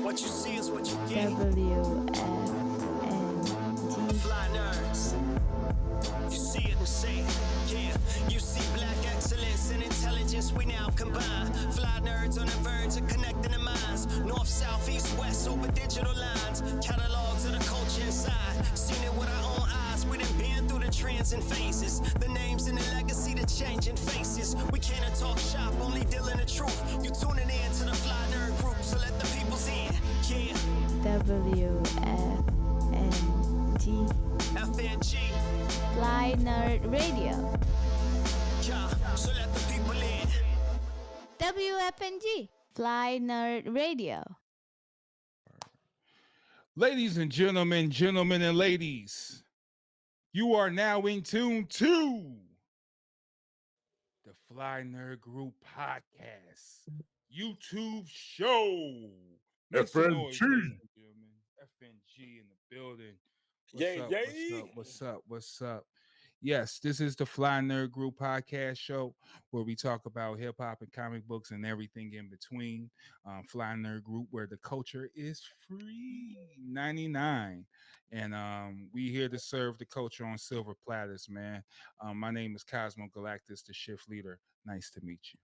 What you see is what you get. WFNG. Fly nerds. You see it and say it. Yeah, you see black excellence and intelligence we now combine. Fly nerds on the verge of connecting the minds. North, south, east, west over digital lines. Catalogs of the culture inside. Seen it with our own eyes. We done been through the trends and phases. The names and the legacy, the changing faces. We can't talk shop, only dealing the truth. You tuning in to the Fly Nerd group, so let the peoples in. Yeah. WFNG. FNG. Fly Nerd Radio. Yeah, so let the people in. WFNG. Fly Nerd Radio. Ladies and gentlemen, gentlemen and ladies, you are now in tune to the Fly Nerd Group podcast YouTube show. Make some noise, ladies and gentlemen. FNG in the building. What's up? Yes, this is the Fly Nerd Group podcast show where we talk about hip hop and comic books and everything in between. Fly Nerd Group, where the culture is free, 99, and we here to serve the culture on silver platters, man. My name is Cosmo Galactus, the shift leader. Nice to meet you.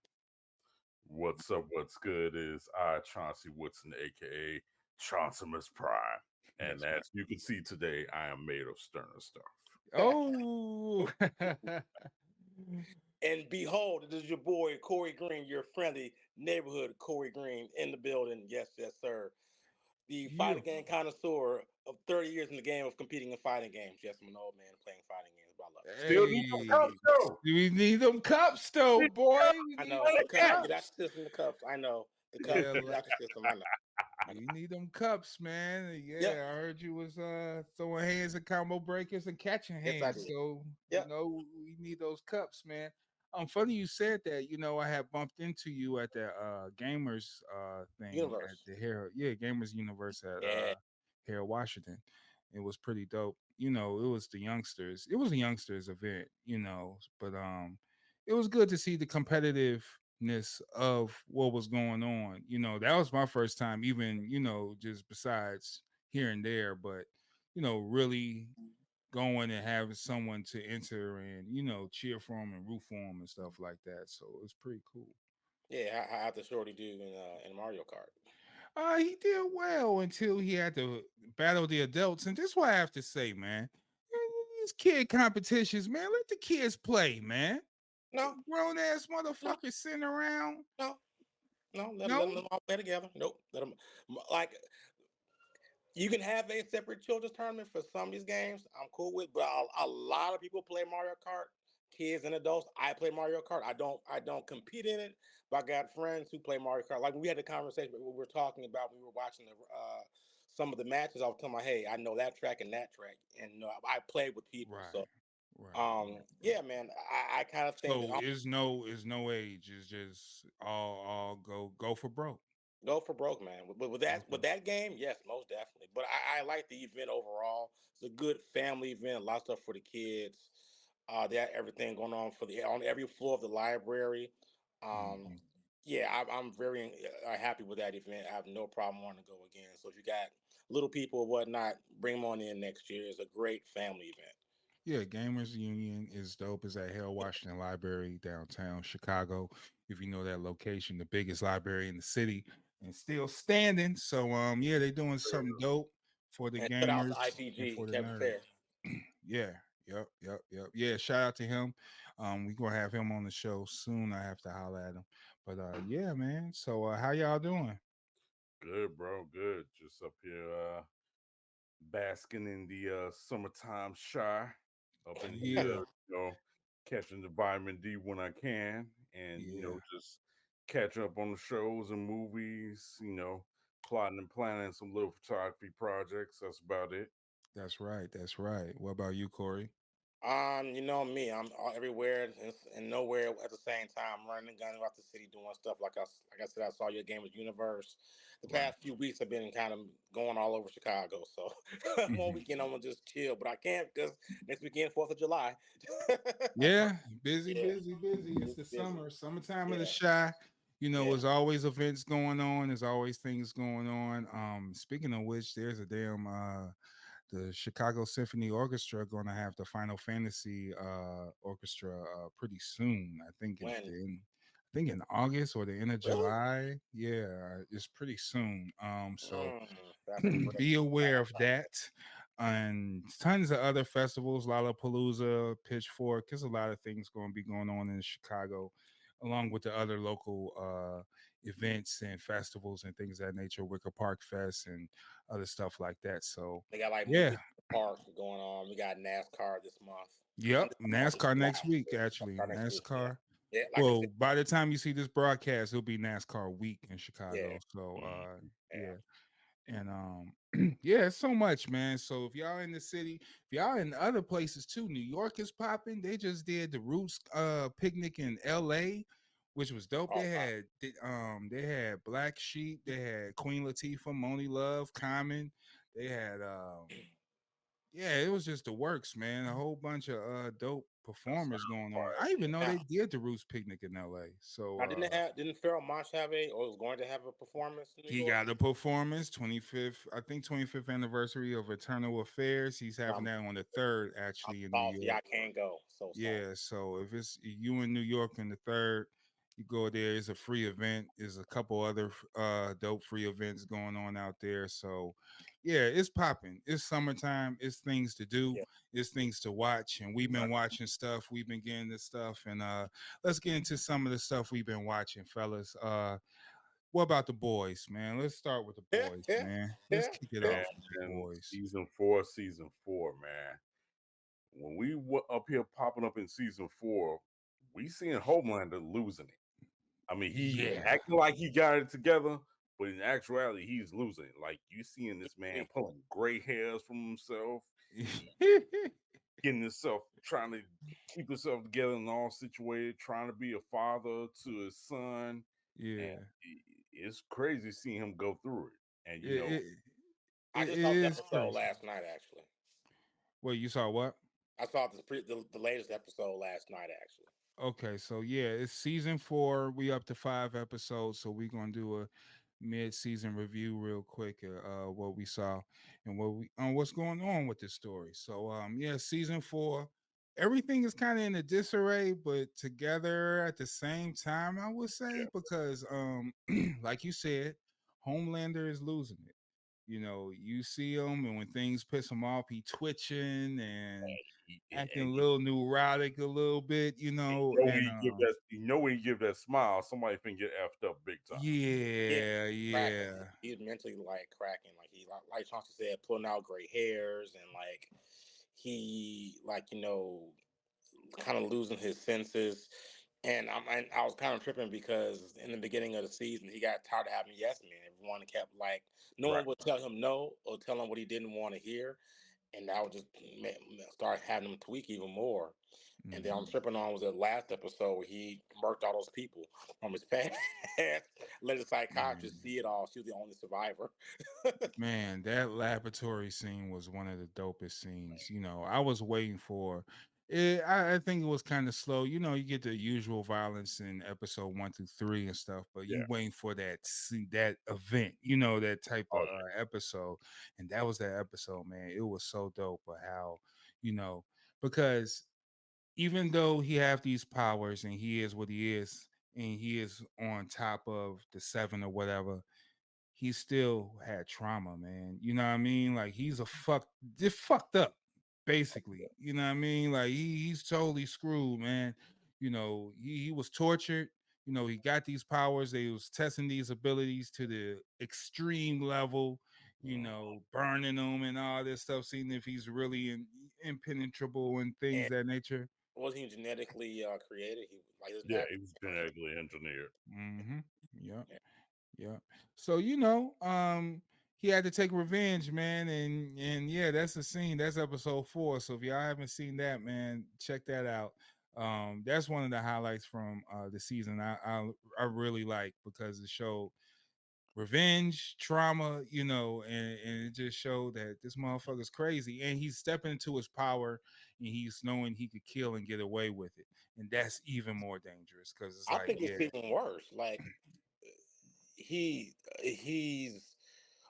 What's up? What's good? Is I Chauncey Woodson, aka Chauncimus Prime, and as you can see today, I am made of sterner stuff. Oh, and behold, it is your boy Corey Green, your friendly neighborhood Corey Green in the building. Yes, sir. The fighting game connoisseur of 30 years in the game of competing in fighting games. Yes, I'm an old man playing fighting games, but I love it. Still need them cups, though. We need them cups, though, boy. I know. The cups. Get out the system, the cups. I know. The cups. Get out the system. I know. You need them cups, man. Yeah, Yep. I heard you was throwing hands and combo breakers and catching hands. Yes, I did. So Yep. you know we need those cups, man. Funny you said that. You know, I had bumped into you at the gamers thing Universe. at the Gamers Universe at here Washington. It was pretty dope. You know, it was the youngsters. It was a youngsters event, you know, but it was good to see the competitiveness of what was going on. You know, that was my first time, even, you know, just besides here and there, but you know, really going and having someone to enter and, you know, cheer for him and root for him and stuff like that. So it was pretty cool. Yeah, how the shorty do in Mario Kart? He did well until he had to battle the adults, and this is what I have to say, man. These kid competitions, man, let the kids play, man. No, grown ass motherfuckers sitting around. No, let them all play together. Nope, let them like. You can have a separate children's tournament for some of these games. I'm cool with, but a lot of people play Mario Kart. Kids and adults. I play Mario Kart. I don't compete in it, but I got friends who play Mario Kart. Like we had a conversation we were talking about. We were watching some of the matches. I was telling my, hey, I know that track and that track, and I played with people. Right. So, right. yeah, man. I kind of think. So is no age. It's just all go for broke. Go for broke, man. With that game, yes, most definitely. But I like the event overall. It's a good family event. A lot of stuff for the kids. They had everything going on on every floor of the library. Yeah, I'm very happy with that event. I have no problem wanting to go again. So if you got little people or whatnot, bring them on in next year. It's a great family event. Yeah, Gamers Union is dope. It's at Harold Washington Library, downtown Chicago. If you know that location, the biggest library in the city and still standing. So yeah, they're doing something dope for the gamers. Shout out to IPG, for the Kevin nerds. Fair. Yeah, yep. Yeah, shout out to him. We're gonna have him on the show soon. I have to holler at him. But yeah, man. So how y'all doing? Good, bro. Good. Just up here basking in the summertime shy. Up in here, you know, catching the vitamin D when I can, and you know, just catch up on the shows and movies. You know, plotting and planning some little photography projects. That's about it. That's right. What about you, Corey? You know me. I'm everywhere and nowhere at the same time. I'm running guns around the city doing stuff like I said. I saw your game with Universe. The past few weeks have been kind of going all over Chicago. So one weekend I'm gonna just chill, but I can't because next weekend 4th of July. Yeah, busy. It's the summertime of the shy. You know, there's always events going on. There's always things going on. Speaking of which, there's a damn the Chicago Symphony Orchestra going to have the Final Fantasy orchestra pretty soon. I think When? I think in August or the end of Really? July. Yeah, it's pretty soon. So That's a great be aware of plan. that. And tons of other festivals, Lollapalooza, Pitchfork. There's a lot of things going to be going on in Chicago, along with the other local events and festivals and things of that nature, Wicker Park Fest and other stuff like that. So They got like yeah, parks going on. We got NASCAR this month. yep, NASCAR next July. week actually. NASCAR next week, yeah. NASCAR. Yeah, like I Well, said, by the time you see this broadcast, it'll be NASCAR week in Chicago. Yeah. So Yeah. and yeah, it's so much, man. So if y'all in the city, if y'all in other places too, New York is popping. They just did the Roots picnic in LA, which was dope. Oh, They had Black Sheep, they had Queen Latifah, Moni Love, Common, they had yeah, it was just the works, man. A whole bunch of dope performers going on. I even know Now, they did the Roots picnic in LA. So didn't Pharoah Monch have or was going to have a performance in New he York? got a performance, 25th, I think 25th anniversary of Eternal Affairs. He's having that on the 3rd, actually, in New York. Yeah, I can't go. So Yeah, so if it's you in New York on the 3rd, you go there. It's a free event. There's a couple other dope free events going on out there. So yeah, it's popping. It's summertime. It's things to do. Yeah. It's things to watch. And we've been watching stuff. We've been getting this stuff. And let's get into some of the stuff we've been watching, fellas. What about the boys, man? Let's start with the boys, man. Let's kick it off with the boys. Season 4, man. When we were up here popping up in season 4, we seeing Homelander losing it. I mean, he acting like he got it together, but in actuality, he's losing it. Like, you seeing this man pulling gray hairs from himself, getting himself, trying to keep himself together and all situated, trying to be a father to his son. Yeah. And it's crazy seeing him go through it. And, you know, I just saw the episode last night, actually. Well, you saw what? I saw the latest episode last night, actually. Okay, so yeah, it's season 4. We up to 5 episodes, so we're gonna do a mid-season review real quick. What we saw and what's going on with this story. So yeah, season 4. Everything is kind of in a disarray, but together at the same time, I would say, because like you said, Homelander is losing it. You know, you see him, and when things piss him off, he twitching and acting a little neurotic a little bit, you know. When he give that smile, somebody can get effed up big time. Yeah. He's mentally like cracking, like Chauncey said, pulling out gray hairs, and like he kind of losing his senses. And I was kind of tripping because in the beginning of the season, he got tired of having yes men. Everyone kept no one would tell him no or tell him what he didn't want to hear. And that would just start having him tweak even more. Mm-hmm. And then I'm tripping on was the last episode where he murked all those people from his past, let the psychiatrist see it all. She was the only survivor. Man, that laboratory scene was one of the dopest scenes. You know, I was waiting for it. I think it was kind of slow. You know, you get the usual violence in episode 1 through 3 and stuff, but you waiting for that event, you know, that type of episode. And that was that episode, man. It was so dope. But how, you know, because even though he have these powers and he is what he is, and he is on top of the 7 or whatever, he still had trauma, man. You know what I mean? Like he's just fucked up, basically. You know what I mean? Like he's totally screwed, man. You know, he was tortured. You know, he got these powers. They was testing these abilities to the extreme level. You know, burning them and all this stuff, seeing if he's really impenetrable and things that nature. Was he genetically created? He was genetically engineered. Mm-hmm. Yeah. So you know, he had to take revenge, man, and yeah, that's the scene. That's episode 4. So if y'all haven't seen that, man, check that out. That's one of the highlights from the season. I really like because it showed revenge, trauma, and it just showed that this motherfucker's crazy, and he's stepping into his power, and he's knowing he could kill and get away with it, and that's even more dangerous because it's I like, think it's even worse. Like he's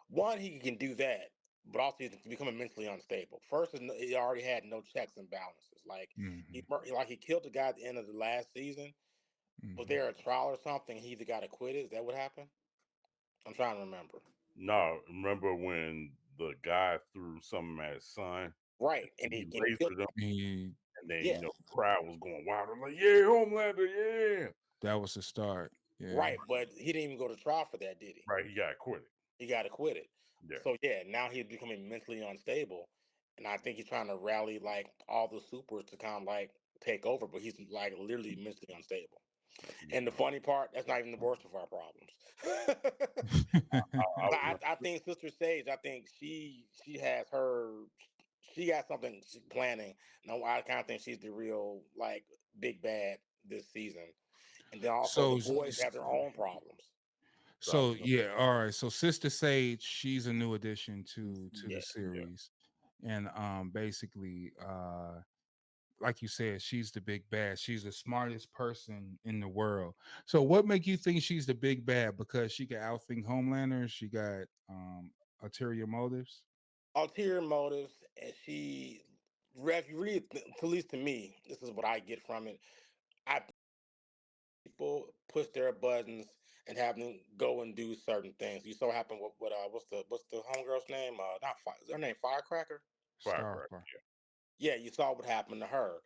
one, he can do that, but also he's becoming mentally unstable. First, he already had no checks and balances. Like mhm, he killed the guy at the end of the last season. Was mhm. there a trial or something? He either got acquitted. Is that what happened? I'm trying to remember. No, remember when the guy threw something at his son Right, and and he he killed. lasered him, He, and then Yeah, the crowd was going wild. I'm like, yeah, Homelander, yeah. that was the start. Yeah. right, but he didn't even go to trial for that, did he? Right, he got acquitted. He got acquitted. Yeah. So yeah, now he's becoming mentally unstable, and I think he's trying to rally like all the supers to kind of like take over, but he's like literally mentally unstable. And the funny part, that's not even the worst of our problems. I was I think Sister Sage, I think she has she got something she's planning. No, I kind of think she's the real like big bad this season. And then also so the boys have their own problems. So yeah, all right. So Sister Sage, she's a new addition to Yeah. the series, and basically, like you said, she's the big bad. She's the smartest person in the world. So what make you think she's the big bad? Because she can outthink Homelander. She got ulterior motives. Ulterior motives, and if you read, at least to me, this is what I get from it. I people push their buttons and have them go and do certain things. You saw happen with what's the homegirl's name? Not fire, is her name Firecracker? Star firecracker. Power. Yeah, you saw what happened to her.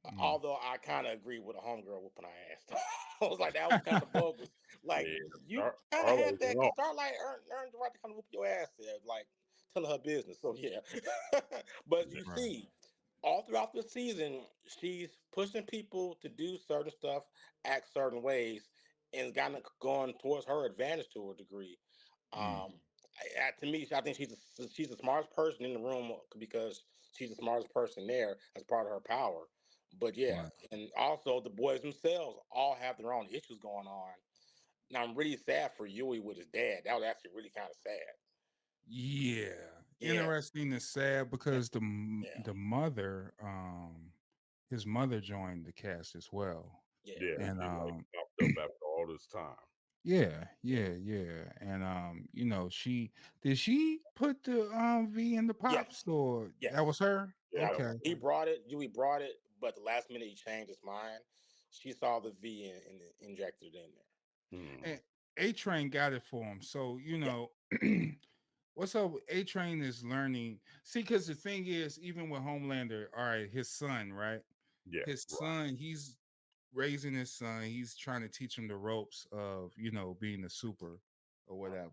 Mm. Although I kind of agree with a homegirl whooping her ass. I was like, that was kind of bogus. Like Yeah, you kind of Starlight had that went because off. Starlight earned the right to kind of whoop your ass there, like telling her business. So yeah, but you Right. see, all throughout the season, she's pushing people to do certain stuff, act certain ways, and kind of going towards her advantage to a degree. Mm. To me, I think she's the smartest person in the room because she's the smartest person there as part of her power. But yeah, Right. and also the boys themselves all have their own issues going on. Now I'm really sad for Yui with his dad. That was actually really kind of sad. Yeah. Yeah, Interesting and sad because yeah, the mother, his mother joined the cast as well, yeah. Yeah, and he like popped up after all this time. yeah, and she did she put the V in the Yes, pops, or yes. that was her? Yeah, that Okay, was He brought it. Yui brought it, but the last minute he changed his mind. She saw the V and injected it in there. hmm. and A Train got it for him. So Yeah, what's up? A Train is learning. See, because the thing is, even with Homelander, all right, his son, right? Yeah, His right. son, he's raising his son. He's trying to teach him the ropes of being a super or whatever.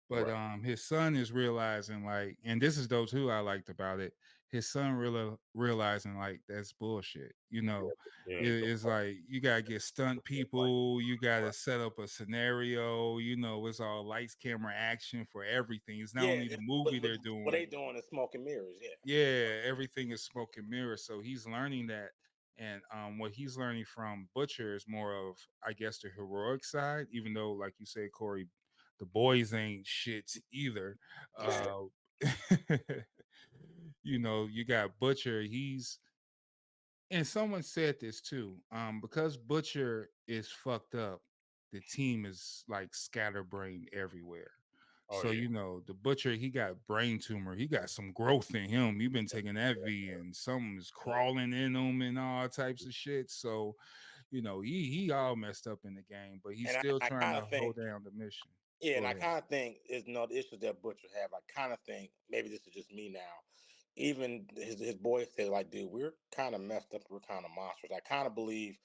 But Right. his son is realizing, like, and this is those who I liked about it. His son really realizing, like, that's bullshit. He ain't It's like you gotta get stunt people, you gotta set up a scenario, it's all lights, camera, action for everything. It's not yeah. only the movie they're What they doing. doing is smoke and mirrors. Yeah, Yeah, everything is smoke and mirrors. So he's learning that. And what he's learning from Butcher is more of, I guess, the heroic side, even though, like you said, Corey, the boys ain't shit either. Uh, you got Butcher. And someone said this too. Because Butcher is fucked up, the team is like scatterbrained everywhere. Oh So yeah. the Butcher, he got brain tumor. He got some growth in him. He been taking that V, and something is yeah. crawling in him and all types of shit. So he all messed up in the game, but he's And still I trying kind to of think, hold down the mission. yeah, Go and I ahead. kind of think is the issues that Butcher have. I kind of think maybe this is just me now. Even his boys say like, dude, we're kind of messed up. We're kind of monsters. I kind of believe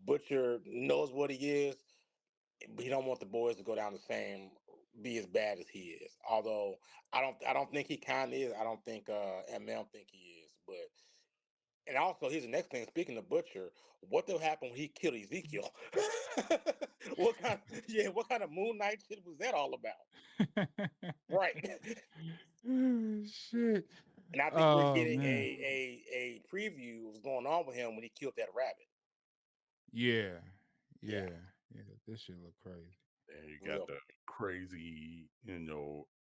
Butcher knows what he is, but he don't want the boys to go down the same, be as bad as he is. Although I don't think he kind of is. I don't think ML think he is. But and also here's the next thing. Speaking of Butcher, what will happen when he killed Ezekiel? What kind of Moon Knight shit was that all about? Right. Shit. And I think we're Oh getting man. a preview of what's going on with him when he killed that rabbit. Yeah. Yeah, Yeah. Yeah. This shit look crazy. And you got real. the crazy,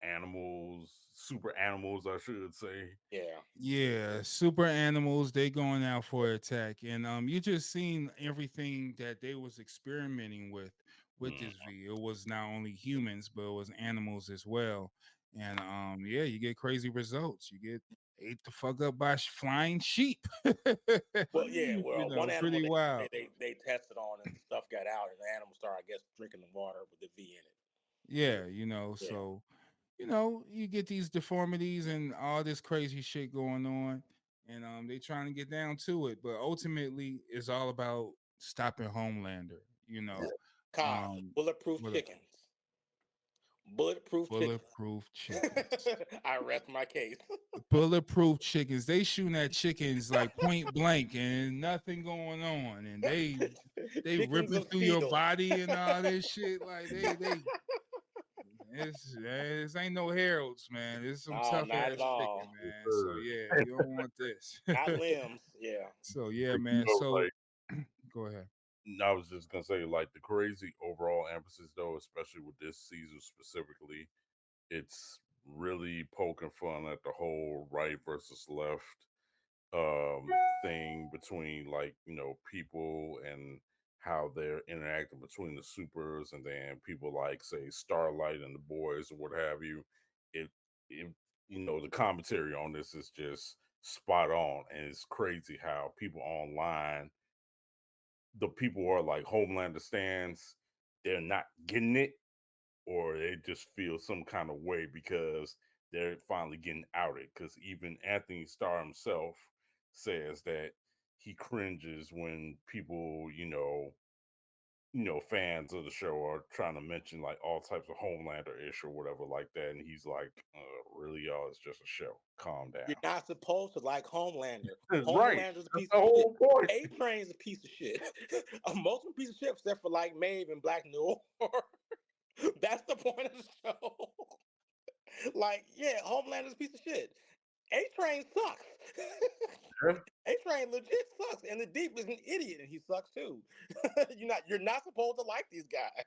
animals, super animals, I should say. Yeah. Yeah, super animals, they going out for attack. And you just seen everything that they was experimenting with Mm. this V. It was not only humans, but it was animals as well. And yeah, you get crazy results. You get ate the fuck up by flying sheep. Well, yeah. Well, one animal Pretty wild. they tested on and stuff got out, and the animal started, I guess, drinking the water with the V in it. Yeah, Yeah. so you get these deformities and all this crazy shit going on, and they trying to get down to it, but ultimately it's all about stopping Homelander. Cobb, Um, bulletproof with a chickens. Bulletproof chickens. bulletproof chickens. I rest my case. Bulletproof chickens. They shooting at chickens like point blank and nothing going on, and they Chickens ripping of through your steel. body and all this shit. Like they this ain't no heralds, man. It's some No, tough not ass at all. chicken, man. So yeah, you don't want this. Not limbs. Yeah. So yeah, Like, man. So like, go ahead. I was just gonna say, like, the crazy overall emphasis, though, especially with this season specifically, it's really poking fun at the whole right versus left um thing between, like, people and how they're interacting between the supers, and then people like, say, Starlight and the boys or what have you. It, it the commentary on this is just spot on, and it's crazy how people online, the people who are like Homelander stands, they're not getting it, or they just feel some kind of way because they're finally getting outed. Because even Anthony Starr himself says that he cringes when people, fans of the show are trying to mention like all types of Homelander ish or whatever like that, and he's like, "Really, y'all? It's just a show. Calm down." You're not supposed to like Homelander. Right. Homelander's a That's piece the of shit. whole point. A-Train's a piece of shit. Most of them piece of shit, except for like Maeve and Black Noir. That's the point of the show. Like, yeah, Homelander's a piece of shit. A-Train sucks. Yeah. A-Train legit sucks, and the Deep is an idiot, and he sucks too. You're not supposed to like these guys.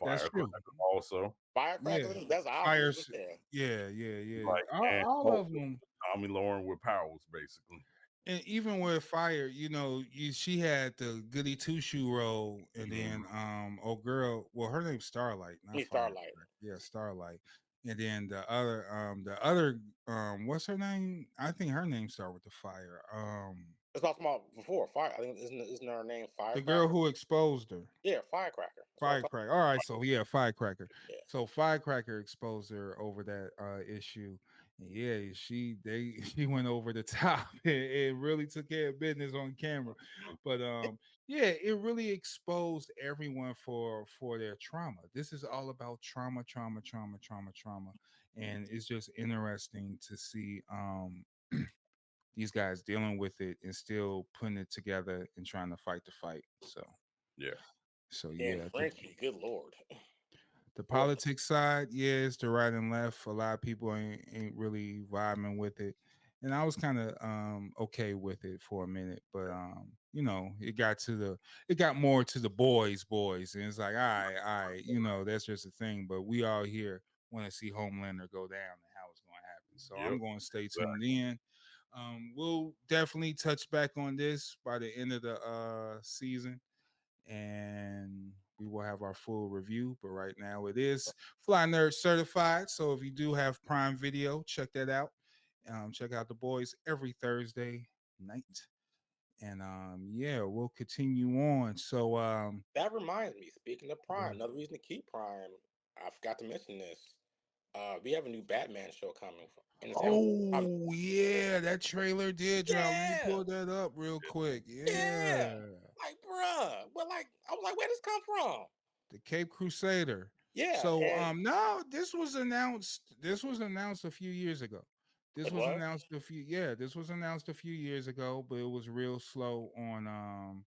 That's true. Firecracker also. Firecrackers, Yeah. that's Fire. obvious. Yeah. Like, and All of them. Tommy Lauren with powers, basically. And even with Fire, she had the goody two shoe role, and then oh girl, well her name's Starlight, not Fire. Starlight. Yeah, Starlight. And then the other what's her name? I think her name started with the Fire. It's not small before Fire. I think isn't her name Firecracker? The girl who exposed her. Yeah, Firecracker. Firecracker. All right, so yeah, Firecracker. Yeah. So Firecracker exposed her over that issue. Yeah, she went over the top. It really took care of business on camera. But yeah, it really exposed everyone for their trauma. This is all about trauma. And it's just interesting to see these guys dealing with it and still putting it together and trying to fight the fight. So yeah. So And yeah, Frenchie, good lord. the politics side, yeah, it's the right and left. A lot of people ain't really vibing with it, and I was kind of okay with it for a minute, but it got more to the boys, and it's like, all right, that's just a thing. But we all here want to see Homelander go down and how it's going to happen. So I'm going to stay tuned in. We'll definitely touch back on this by the end of the season, and we will have our full review. But right now it is Fly Nerd certified. So if you do have Prime Video, check that out. Check out the boys every Thursday night. And yeah, we'll continue on. So that reminds me, speaking of Prime, another reason to keep Prime, I forgot to mention this. We have a new Batman show coming. Oh yeah, that trailer did drop. Let me pull that up real quick. Yeah. Like, bruh. Well, like, I was like, where this come from? The Cape Crusader. Yeah. So no, this was announced a few years ago. This was announced a few years ago, but it was real slow on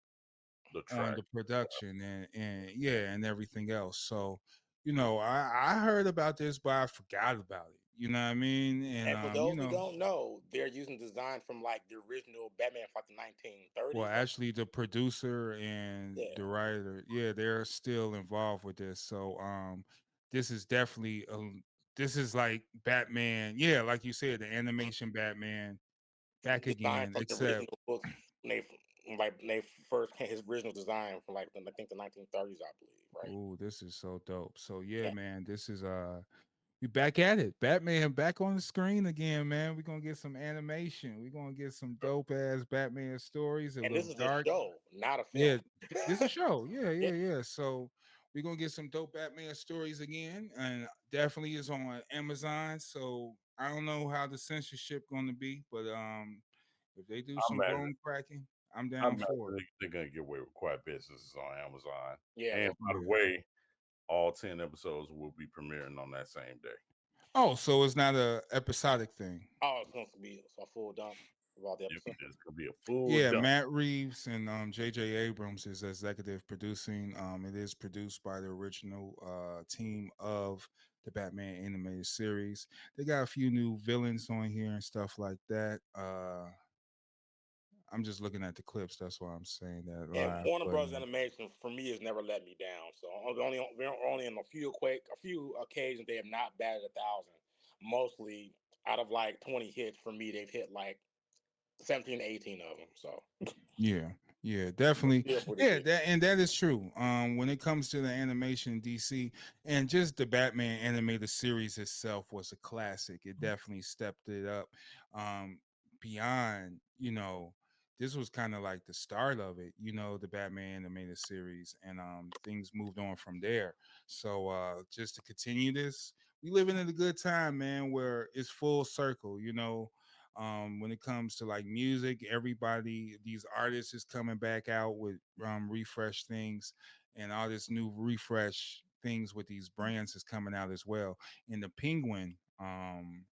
the production and everything else. So, I heard about this, but I forgot about it. You know what I mean? And for those who don't know, they're using design from like the original Batman from the 1930s. Well, actually, the producer and the writer, they're still involved with this. So, this is definitely this is like Batman. Yeah, like you said, the animation Batman back Designed again. from the Except original books when they first came, his original design from like I think the 1930s, I believe, right? oh, this is so dope. So yeah, Yeah. man, this is we back at it. Batman back on the screen again, man. We're gonna get some animation. We're gonna get some dope ass Batman stories, a And this little is a dark. show, not a film. Yeah, this is a show. Yeah, Yeah. yeah, yeah. So we're gonna get some dope Batman stories again, and definitely is on Amazon. So I don't know how the censorship gonna be, but if they do I some imagine, bone cracking, I'm I down imagine for it. they're gonna get away with quiet business on Amazon. Yeah. And by the Yeah. way, all 10 episodes will be premiering on that same day. Oh, so it's not a episodic thing. Oh, it's going to be a full dump about the Yep, episode. it's gonna be a full Yeah, dump. Matt Reeves and J.J. Abrams is executive producing. It is produced by the original team of the Batman animated series. They got a few new villains on here and stuff like that. I'm just looking at the clips. That's why I'm saying that And live. Warner But Bros. Animation for me has never let me down. So we're only on a few occasions they have not batted 1,000. Mostly out of like 20 hits for me, they've hit like 17, 18 of them. So yeah, definitely. still pretty Yeah, good. that is true. When it comes to the animation DC and just the Batman animated series itself was a classic. It definitely stepped it up beyond, this was kind of like the start of it, the Batman animated series, and things moved on from there. So just to continue this, we living in a good time, man, where it's full circle, when it comes to like music, everybody, these artists is coming back out with refresh things, and all this new refresh things with these brands is coming out as well. And the Penguin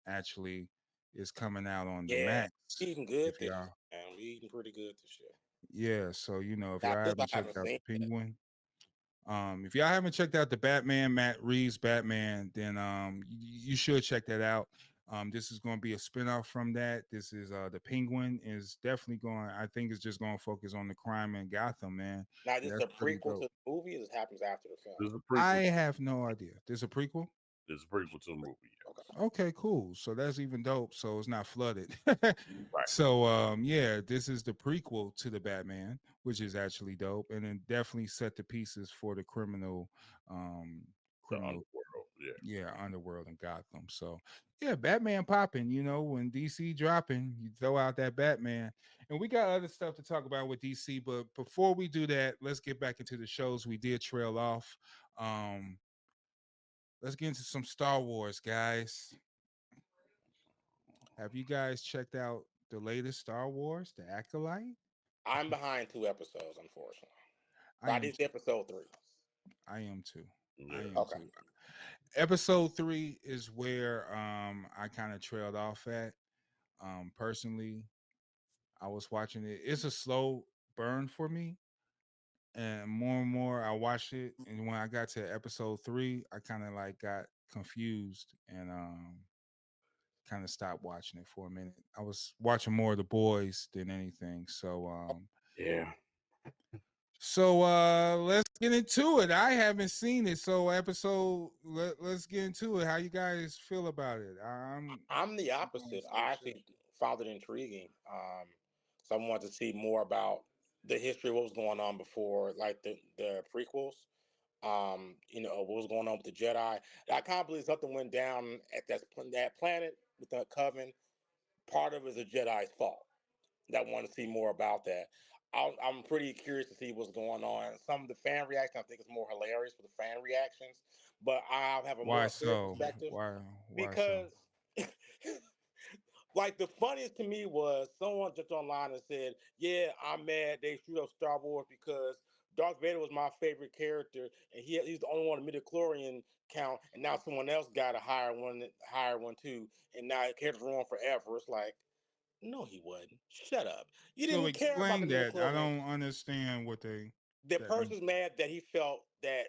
actually is coming out on the Yeah, Max. we eating good If this y'all, year, man. We eating pretty good this year. yeah, so if Now y'all this I haven't checked haven't out seen the yet. Penguin, if y'all haven't checked out the Batman, Matt Reeves Batman, then you should check that out. This is going to be a spinoff from that. This is the Penguin is definitely going. I think it's just going to focus on the crime in Gotham, man. Now And this is that's a pretty prequel to dope. the movie. This happens after the film. There's a I prequel. have no idea. There's a prequel. There's a prequel to the movie. Okay. Okay, cool. So that's even dope. So it's not flooded. Right. So yeah, this is the prequel to the Batman, which is actually dope, and it definitely set the pieces for the um The criminal underworld. Yeah. yeah, underworld in Gotham. So yeah, Batman popping, when DC dropping, you throw out that Batman. And we got other stuff to talk about with DC, but before we do that, let's get back into the shows we did trail off. Um, let's get into some Star Wars, guys. Have you guys checked out the latest Star Wars, the Acolyte? I'm behind 2 episodes, unfortunately. I But I am did see episode 3. I am too. I Yeah. am Okay. too. Episode 3 is where I kind of trailed off at. Personally, I was watching it. It's a slow burn for me. And more I watched it. And when I got to episode 3, I kind of like got confused and kind of stopped watching it for a minute. I was watching more of the boys than anything. Yeah. So let's get into it. I haven't seen it. So let's get into it. How you guys feel about it? I'm the I'm going opposite. I same shit. actually found it intriguing. So I wanted to see more about the history, what was going on before, like the prequels. What was going on with the Jedi. I can't believe something went down at that planet with the Coven. Part of it is a Jedi's fault. That want to see more about that. I'm pretty curious to see what's going on. Some of the fan reaction, I think, is more hilarious for the fan reactions, but I'll have a Why more fair so? perspective Why so? because, like, the funniest to me was someone jumped online and said, "Yeah, I'm mad they screwed up Star Wars because Darth Vader was my favorite character, and he's the only one in the midichlorian count, and now someone else got a higher one too, and now the character's wrong forever." It's like, no, he wasn't. Shut up. You So didn't care about the explain that. I midichlorians. don't understand what The that means. person's mad that he felt that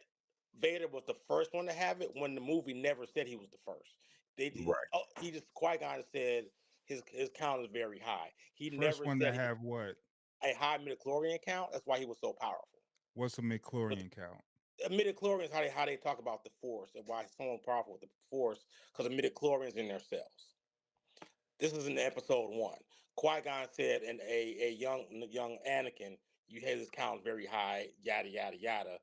Vader was the first one to have it when the movie never said he was the first. Right. He just Qui-Gon said his count is very high. He First never one to said have what? a high midichlorian count. That's why he was so powerful. What's a But midichlorian count? midichlorians, how they talk about the Force and why it's so powerful with the Force, because the midichlorians in their cells. This is in episode 1. Qui-Gon said, and a young Anakin, you have this count very high, yada yada yada.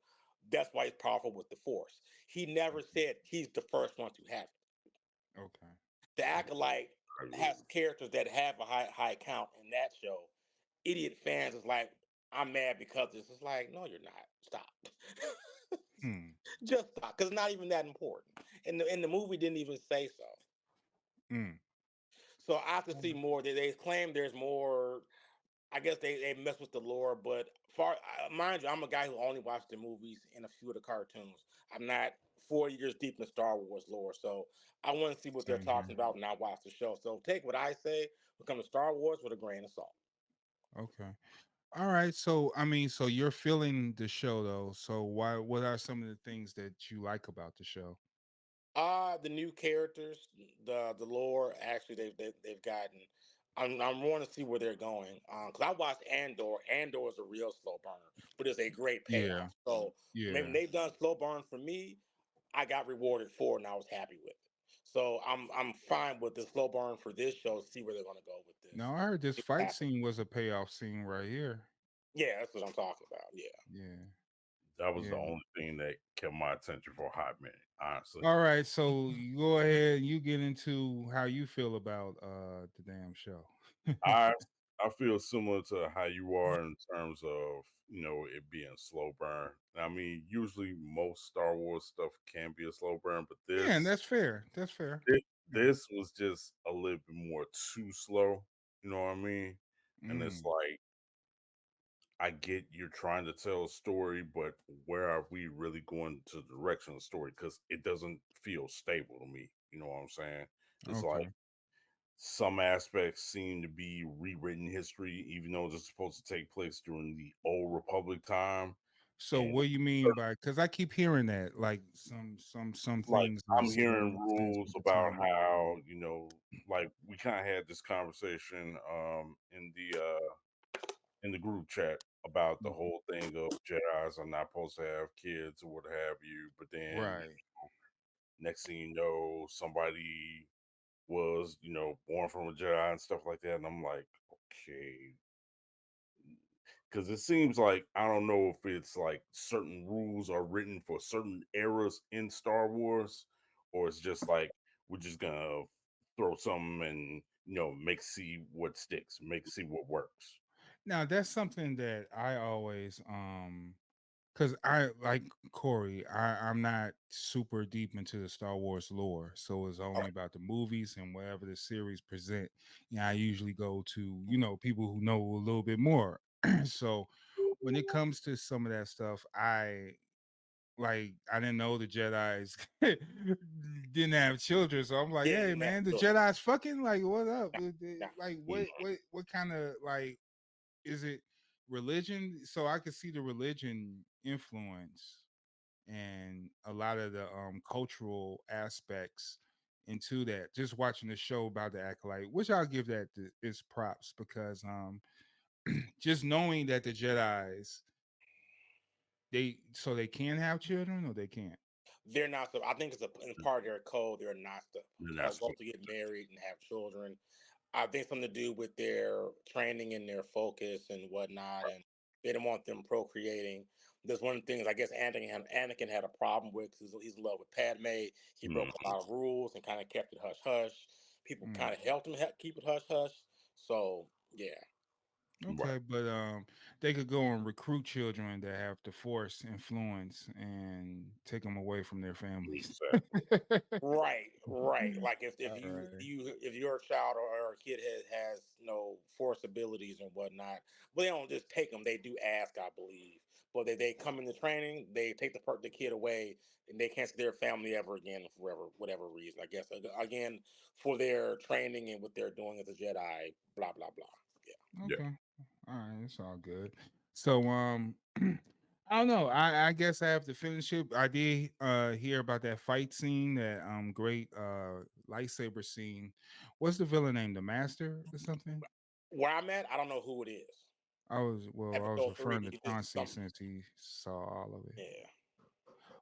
That's why he's powerful with the Force. He never said he's the first one to have it. Okay. The Acolyte has characters that have a high count in that show. Idiot fans is like, I'm mad because this is like, no, you're not. Stop. Just stop, because it's not even that important. And the movie didn't even say so. So I have to see more. They claim there's more. I guess they mess with the lore, but mind you, I'm a guy who only watched the movies and a few of the cartoons. I'm not 4 years deep in Star Wars lore, so I want to see what they're talking about when I watch the show. So take what I say when it comes to Star Wars with a grain of salt. Okay. All right. So I mean, so you're feeling the show though. So what are some of the things that you like about the show? The new characters, the lore. Actually, they've gotten. I'm wanting to see where they're going. Because I watched Andor. Andor is a real slow burn, but it's a great payoff. So maybe they've done slow burn for me. I got rewarded for it, and I was happy with it. So I'm fine with the slow burn for this show. See where they're going to go with this. Now I heard this fight scene was a payoff scene right here. Yeah, that's what I'm talking about. Yeah. Yeah. That was the only thing that kept my attention for a hot minute, honestly. All right, so you go ahead, you get into how you feel about the damn show. I feel similar to how you are in terms of, it being slow burn. I mean, usually most Star Wars stuff can be a slow burn, but this, yeah, and that's fair. That's fair. This was just a little bit more too slow. You know what I mean? And it's like, I get you're trying to tell a story, but where are we really going to the direction of the story? Because it doesn't feel stable to me. You know what I'm saying? It's like some aspects seem to be rewritten history, even though it's supposed to take place during the old Republic time. So what do you mean by? Because I keep hearing that, like some Like things. I'm hearing rules about how like we kind of had this conversation in the group chat about the whole thing of Jedis are not supposed to have kids or what have you, but then next thing you know, somebody was, born from a Jedi and stuff like that. And I'm like, okay. Because it seems like, I don't know if it's like certain rules are written for certain eras in Star Wars, or it's just like, we're just going to throw something and, make see what sticks, make see what works. Now that's something that I always because I like Corey, I'm not super deep into the Star Wars lore, so it's only about the movies and whatever the series present. I usually go to people who know a little bit more. So when it comes to some of that stuff, I didn't know the Jedi's didn't have children, so I'm like, hey man, the Jedi's fucking like what up? Like what kind of like is it religion? So I could see the religion influence and a lot of the cultural aspects into that. Just watching the show about the Acolyte, which I'll give that its props because just knowing that the Jedi's they can have children or they can't. They're not. I think it's in part of their code. They're not supposed to get married and have children. I think something to do with their training and their focus and whatnot, and they didn't want them procreating. There's one of the things I guess Anakin had a problem with. He's in love with Padme. He broke a lot of rules and kind of kept it hush hush. People kind of helped him keep it hush hush. So yeah. Okay, but they could go and recruit children that have the Force influence and take them away from their families. Right. Like if your child or a kid has no Force abilities and whatnot, but they don't just take them. They do ask, I believe. But they come into training, they take the kid away, and they can't see their family ever again for whatever reason. I guess again for their training and what they're doing as a Jedi. Blah blah blah. Yeah. Okay. All right, it's all good. So I don't know. I guess I have to finish it. I did hear about that fight scene, that great lightsaber scene. What's the villain name? The Master or something? Where I'm at, I don't know who it is. I was Episode 3, referring to he did Chauncey something. since he saw all of it. Yeah.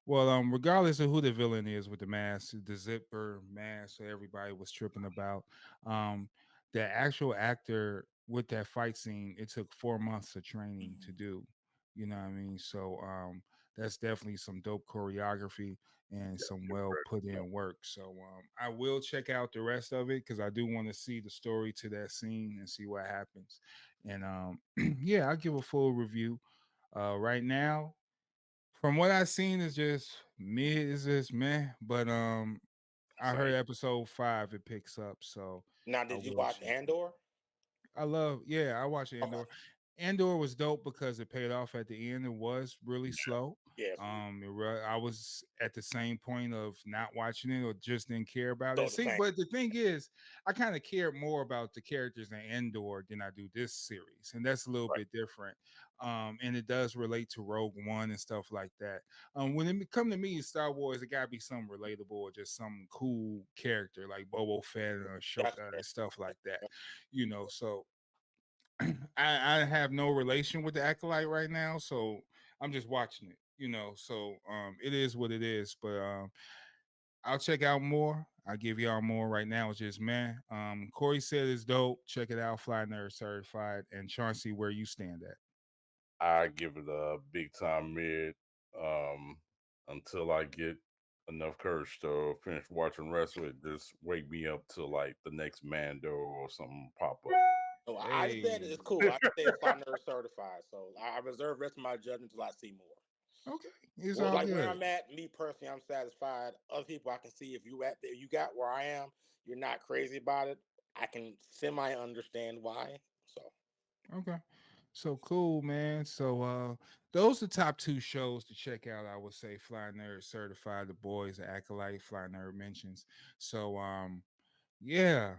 Well, regardless of who the villain is with the mask, the zipper mask that everybody was tripping about, um, the actual actor with that fight scene, it took 4 months of training to do. You know what I mean? So that's definitely some dope choreography and some well put in work. So I will check out the rest of it because I do want to see the story to that scene and see what happens. And yeah, I'll give a full review. Right now, from what I've seen, is just mid. Is just meh. But I heard Same. episode 5 it picks up, so Now, I did you will watch check. Andor? I love, yeah, I watched Okay. Andor. Andor was dope because it paid off at the end. It was really slow. Yes. I was at the same point of not watching it or just didn't care about it. So the See, same. but the thing is, I kind of cared more about the characters in Andor than I do this series, and that's a little Right. bit different. And it does relate to Rogue One and stuff like that. When it come to me, Star Wars, it gotta be something relatable or just some cool character like Boba Fett or That's Shoka fair. and stuff like that. So I have no relation with the Acolyte right now, so I'm just watching it. So it is what it is. But I'll check out more. I'll give y'all more. Right now, it's just man. Corey said it's dope. Check it out. Fly Nerd Certified. And Chauncey, where you stand at? I give it a big time mid um, until I get enough courage to finish watching the rest of it. Just wake me up till like the next Mando or something pop up. So I just said Hey, it's cool. I just said fly nerd certified. So I reserve the rest of my judgment until I see more. okay, it's Well, all like where good. I'm at, me personally, I'm satisfied. Other people, I can see if you at there, you got where I am. You're not crazy about it. I can semi understand why. So Okay. So cool, man. So those are top two shows to check out. I would say Fly Nerd Certified, The Boys, Acolyte, Fly Nerd mentions. So yeah.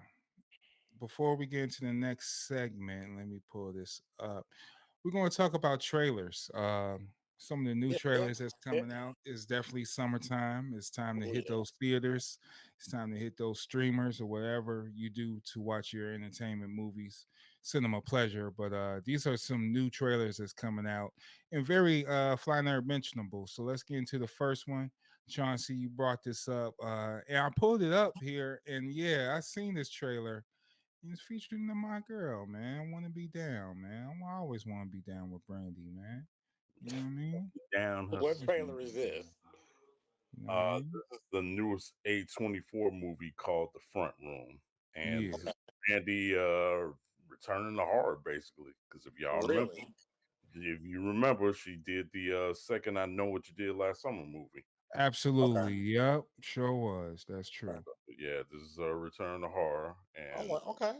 Before we get into the next segment, let me pull this up. We're going to talk about trailers. Some of the new yeah, yeah, trailers that's yeah. coming out is definitely summertime. It's time to Oh hit yeah. those theaters. It's time to hit those streamers or whatever you do to watch your entertainment movies, cinema pleasure. But these are some new trailers that's coming out and very fly nerd mentionable. So let's get into the first one. Chauncey, you brought this up, and I pulled it up here, and yeah, I seen this trailer. It's featuring my girl, man. I want to be down, man. I always want to be down with Brandy, man. You know what I mean? Down her What sleeve. trailer is this? You know what I mean? This is the newest A24 movie called The Front Room, and Yeah, this is Andy returning to horror basically. Because Really? if you remember, she did the second "I Know What You Did Last Summer" movie. Okay. absolutely. Yep, sure was. That's true. But yeah, this is a return to horror, Oh, and okay.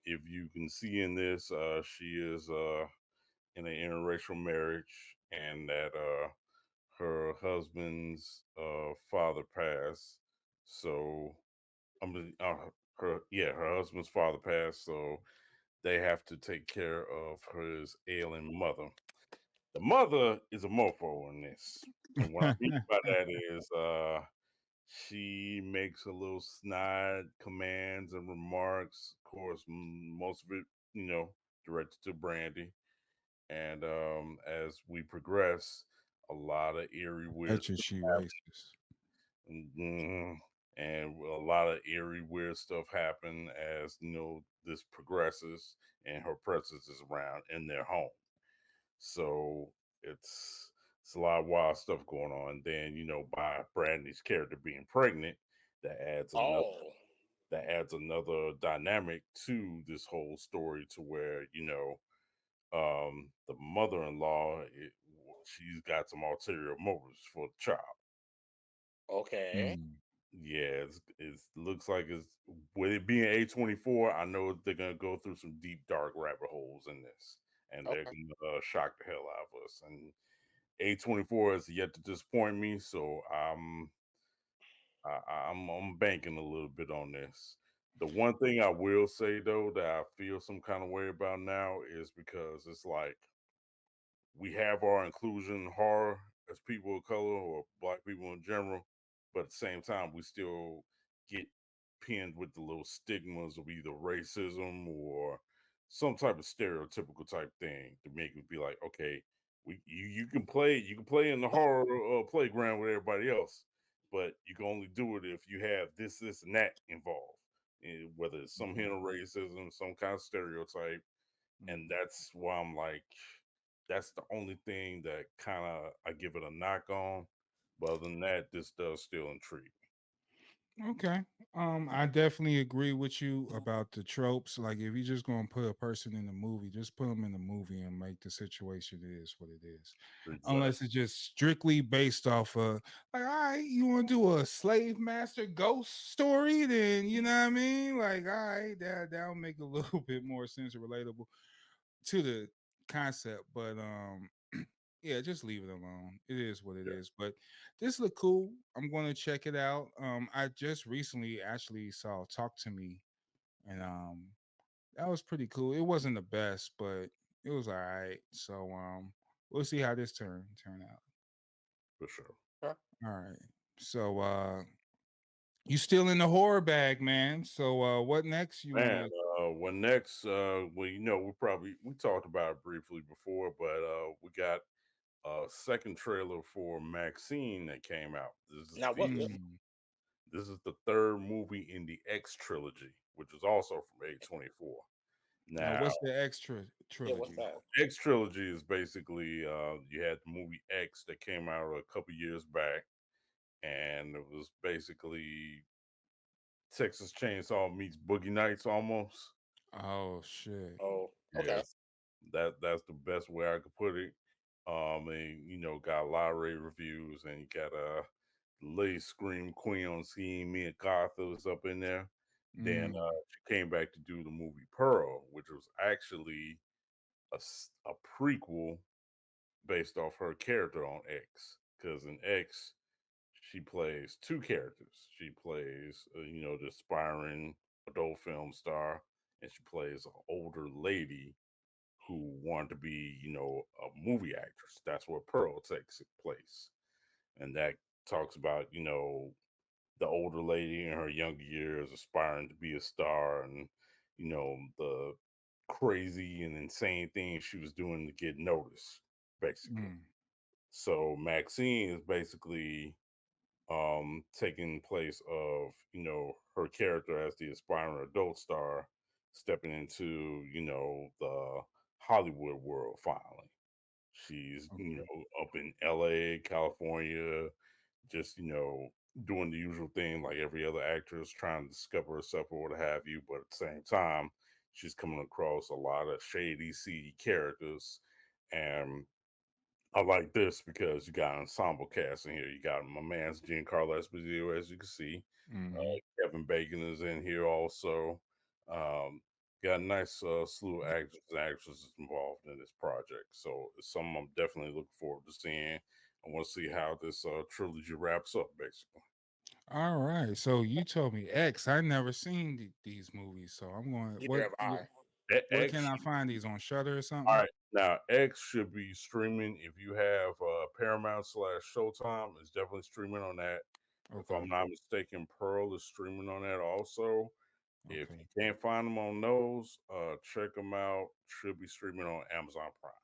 if you can see in this, she is in an interracial marriage, and that her husband's father passed. So I mean, her husband's father passed, so they have to take care of his ailing mother. The mother is a mofo in this, and what I mean by that is, she makes a little snide commands and remarks. Of course, most of it, you know, directed to Brandy. And as we progress, a lot of eerie, weird Betcha she racist. Mhm. And a lot of eerie, weird stuff happen as this progresses and her presence is around in their home. So it's a lot of wild stuff going on. Then by Brandy's character being pregnant, that adds another Oh, dynamic to this whole story to where the mother-in-law she's got some ulterior motives for the child. okay. Mm, Yeah, it looks like it's with it being A24. I know they're gonna go through some deep dark rabbit holes in this, and they're Okay. gonna shock the hell out of us. And A24 has yet to disappoint me, so I'm banking a little bit on this. The one thing I will say though that I feel some kind of way about now is because it's like we have our inclusion horror as people of color or black people in general, but at the same time, we still get pinned with the little stigmas of either racism or some type of stereotypical type thing to make it be like, okay, You can play in the horror playground with everybody else, but you can only do it if you have this and that involved, whether it's some hint of racism, some kind of stereotype, and that's why I'm like, that's the only thing that kind of I give it a knock on. But other than that, this does still intrigue Okay. I definitely agree with you about the tropes. Like, if you're just gonna put a person in the movie, just put them in the movie and make the situation it is what it is. me. Unless it's just strictly based off of, like, all right, you want to do a slave master ghost story, then you know what I mean. Like, all right, that'll make a little bit more sense and relatable to the concept. But yeah, just leave it alone. It is what it Yeah, is. But this look cool. I'm going to check it out. I just recently actually saw Talk to Me, and that was pretty cool. It wasn't the best, but it was all right. So we'll see how this turn out. for sure. All right. So you still in the horror bag, man. So what next? You want Man, to? what next? Well, we talked about it briefly before, but we got a second trailer for Maxxxine that came out. Now, what's this? This is the third movie in the X trilogy, which is also from A24. Now, What's the extra Yeah, what's trilogy? that? X trilogy is basically you had the movie X that came out a couple years back, and it was basically Texas Chainsaw meets Boogie Nights almost. Oh shit. Oh, okay. Yes, that's the best way I could put it. And got a lot of rave reviews, and you got Lady Scream Queen on scene. Mia Goth was up in there. Then she came back to do the movie Pearl, which was actually a prequel based off her character on X. Because in X, she plays two characters. She plays, the aspiring adult film star, and she plays an older lady who wanted to be, a movie actress. That's where Pearl takes place. And that talks about, the older lady in her younger years aspiring to be a star and, the crazy and insane things she was doing to get noticed, basically. So Maxxine is basically taking place of her character as the aspiring adult star stepping into the Hollywood world finally. She's up in LA, California, just doing the usual thing like every other actress, trying to discover herself or what have you. But at the same time, she's coming across a lot of shady, seedy characters, and I like this because you got an ensemble cast in here. You got my man's Giancarlo Esposito, as you can see. Kevin Bacon is in here also. Um, got a nice slew of actors and actresses involved in this project. So it's something I'm definitely looking forward to seeing. I want to see how this trilogy wraps up, basically. All right. So you told me X. I never seen these movies, so I'm going. Neither have I. Where can X, I find these on Shutter or all something? right. Now, X should be streaming if you have Paramount / Showtime. It's definitely streaming on that. If Okay. I'm not mistaken, Pearl is streaming on that also. If Okay. you can't find them on those, check them out. Should be streaming on Amazon Prime.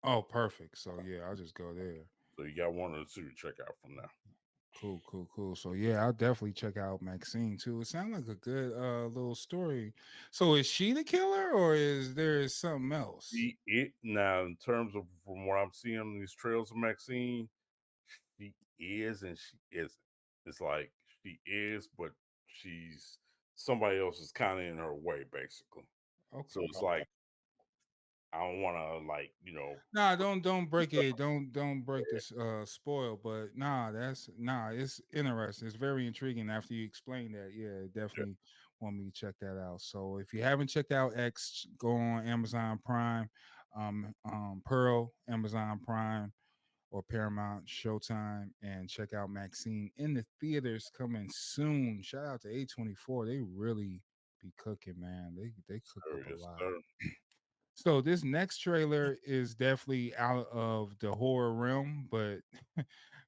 Oh, perfect. So yeah, I'll just go there. So you got one or two to check out from now. Cool, cool, cool. So yeah, I'll definitely check out Maxxine too. It sounds like a good little story. So is she the killer or is there something else? Now, in terms of from what I'm seeing on these trails of Maxxine, she is and she isn't. It's like she is, but she's somebody else is kind of in her way, basically. So Okay. it's like I don't want to Nah, don't break it. Don't break this spoil, but it's interesting. It's very intriguing after you explain that. Yeah, yeah, definitely want me to check that out. So if you haven't checked out X, go on Amazon Prime, Pearl, Amazon Prime, or Paramount Showtime, and check out Maxxine in the theaters coming soon. Shout out to A24. They really be cooking, man. They cook up a yes, lot. sir. So this next trailer is definitely out of the horror realm, but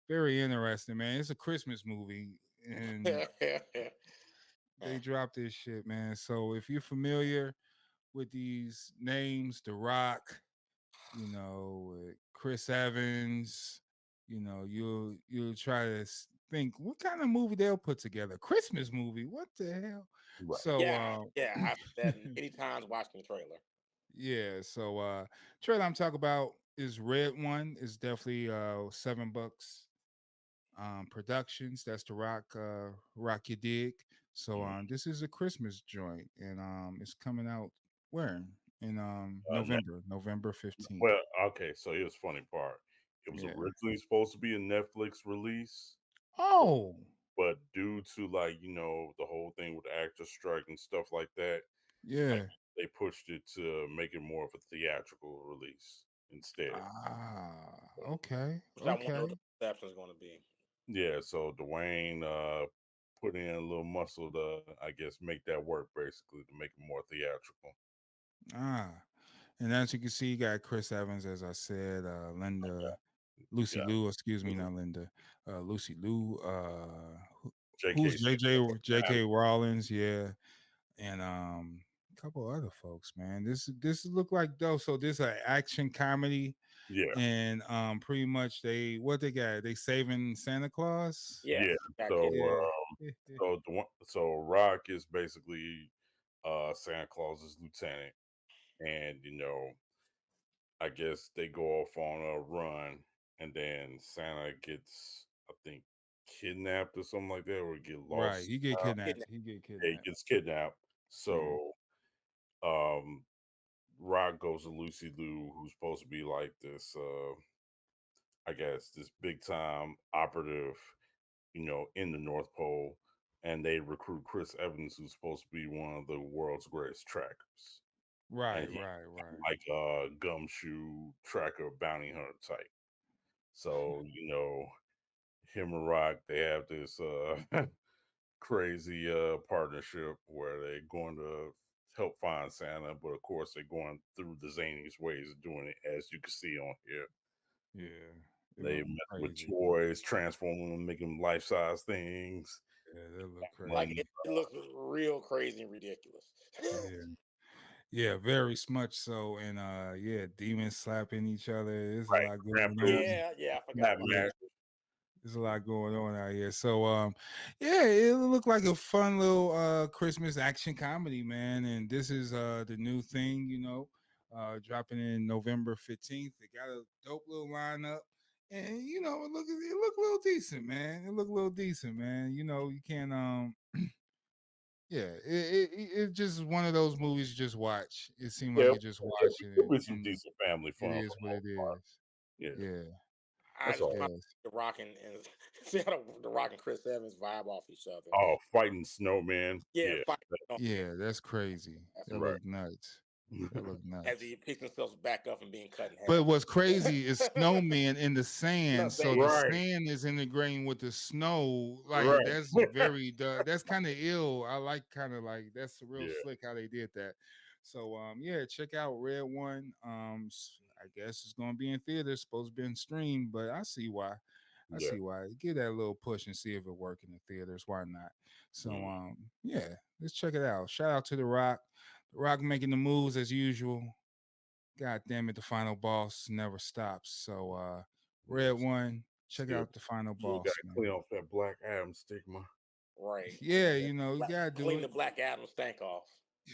very interesting, man. It's a Christmas movie, and they dropped this shit, man. So if you're familiar with these names, The Rock, Chris Evans. You know, you'll try to think what kind of movie they'll put together. Christmas movie. What the hell? Right. So I've said that many times watching the trailer. yeah, so trailer I'm talking about is Red One. Is definitely $7. Productions. That's the Rock You Dig. So this is a Christmas joint, and it's coming out where in November 15th. Well, okay, so here's the funny part. It was Yeah. originally supposed to be a Netflix release, Oh, but due to the whole thing with the actor strike and stuff like that, yeah. they pushed it to make it more of a theatrical release instead. Okay. Which I wonder Okay. what the reception is going to be. Yeah, so Dwayne put in a little muscle to, I guess, make that work basically to make it more theatrical. And as you can see, you got Chris Evans, as I said, Linda, Lucy Yeah. Liu, excuse me, not Linda, Lucy Liu, J.K. who's JK Rollins, yeah, and a couple other folks, man. This look like dope. So this an action comedy, Yeah. and pretty much they got? They saving Santa Claus. Yeah. So Yeah. so Rock is basically Santa Claus's lieutenant, and I guess they go off on a run, and then Santa gets, I think, kidnapped or something like that, or get lost. Right, he get kidnapped. Yeah, he gets kidnapped. So, Rock goes to Lucy Liu, who's supposed to be like this, I guess, this big time operative, in the North Pole, and they recruit Chris Evans, who's supposed to be one of the world's greatest trackers. Right, And he's right. like a gumshoe tracker bounty hunter type. So, him and Rock, they have this crazy partnership where they're going to help find Santa, but of course they're going through the zaniest ways of doing it, as you can see on here. Yeah, They mess with toys, transform them, make them life size things. Yeah, they look crazy. Like it looks real crazy and ridiculous. Yeah, very much so. And yeah, demons slapping each other. There's a Right. lot going on. Yeah, I forgot about that. There's a lot going on out here. So yeah, it looked like a fun little Christmas action comedy, man. And this is the new thing, dropping in November 15th. They got a dope little lineup. And it looked a little decent, man. It looked a little decent, man. You can't yeah, it just one of those movies you just watch. It seemed like you just watch it. It'll be some decent family fun. It is what it is. Yeah. I just want the Rock and see how the Rock and Chris Evans vibe off each other. Oh, fighting snowman. Yeah, that's crazy. That look nuts. That look nuts. As he picks himself back up and being cut in half. But what's crazy is snowman in the sand, so the sand is integrating with the snow. Like that's very that's kind of ill. I like kind of like that's real slick how they did that. So yeah, check out Red One. I guess it's gonna be in theaters, supposed to be in stream, but I see why. I see why. Give that a little push and see if it works in the theaters. Why not? So yeah, let's check it out. Shout out to The Rock. The Rock making the moves as usual. God damn it, the final boss never stops. So Red One, check out the final boss. Got to clean off that Black Adam stigma. Right. Yeah, you gotta do clean the Black Adam stank off.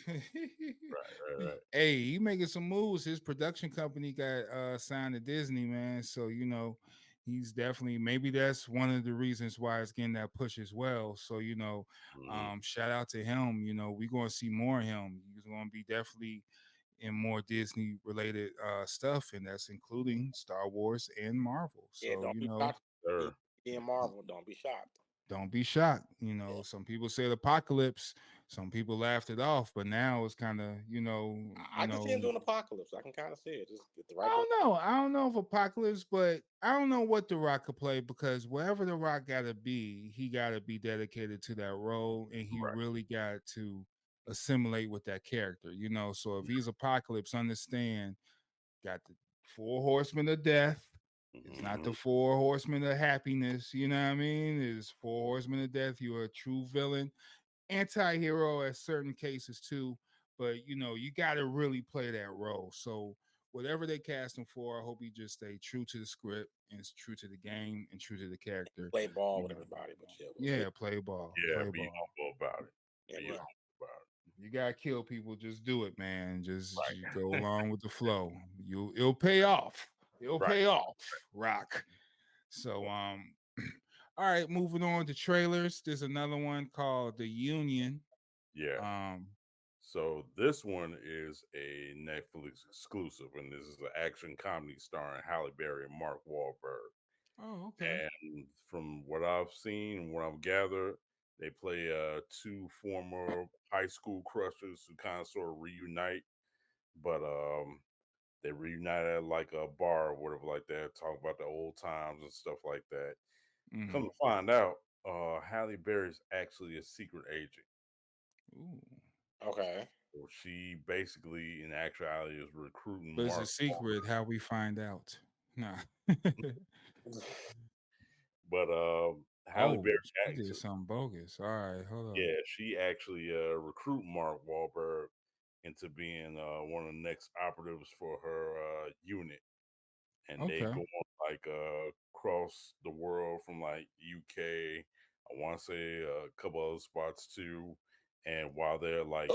Right. Hey, he making some moves. His production company got signed to Disney, man. So he's definitely, maybe that's one of the reasons why it's getting that push as well. So shout out to him. We're gonna see more of him. He's gonna be definitely in more Disney related stuff, and that's including Star Wars and Marvel. So don't be shocked. In Marvel, don't be shocked. Don't be shocked. Some people said Apocalypse. Some people laughed it off, but now it's kind of, I can see him doing Apocalypse. I can kind of see it. Just get the right. I don't know if Apocalypse, but I don't know what The Rock could play, because wherever The Rock got to be, he got to be dedicated to that role, and he really got to assimilate with that character. So if he's Apocalypse, understand, got the 4 horsemen of death. It's not the 4 horsemen of happiness. You know what I mean? It's 4 horsemen of death. You're a true villain, anti-hero at certain cases too. But you got to really play that role. So whatever they cast him for, I hope he just stay true to the script and it's true to the game and true to the character. Play ball with everybody, but yeah, play ball. Yeah, play be ball. humble about it. Yeah, Be right. humble about it. You gotta kill people. Just do it, man. Just go along with the flow. It'll pay off. It'll pay off. Rock. So all right, moving on to trailers. There's another one called The Union. Yeah. So this one is a Netflix exclusive, and this is an action comedy starring Halle Berry and Mark Wahlberg. Oh, okay. And from what I've seen and what I've gathered, they play two former high school crushes who kind of sort of reunite, but they reunite at like a bar or whatever like that, talk about the old times and stuff like that. Come to find out, Halle Berry's actually a secret agent. Ooh. Okay. So she basically, in actuality, is recruiting. But it's a Mark secret Wahlberg. how we find out. Nah. But Halle Berry she actually did something bogus. All right, hold on. Yeah, she actually recruited Mark Wahlberg into being one of the next operatives for her unit, and they go on like across the world from like UK. I want to say a couple other spots too. And while they're like,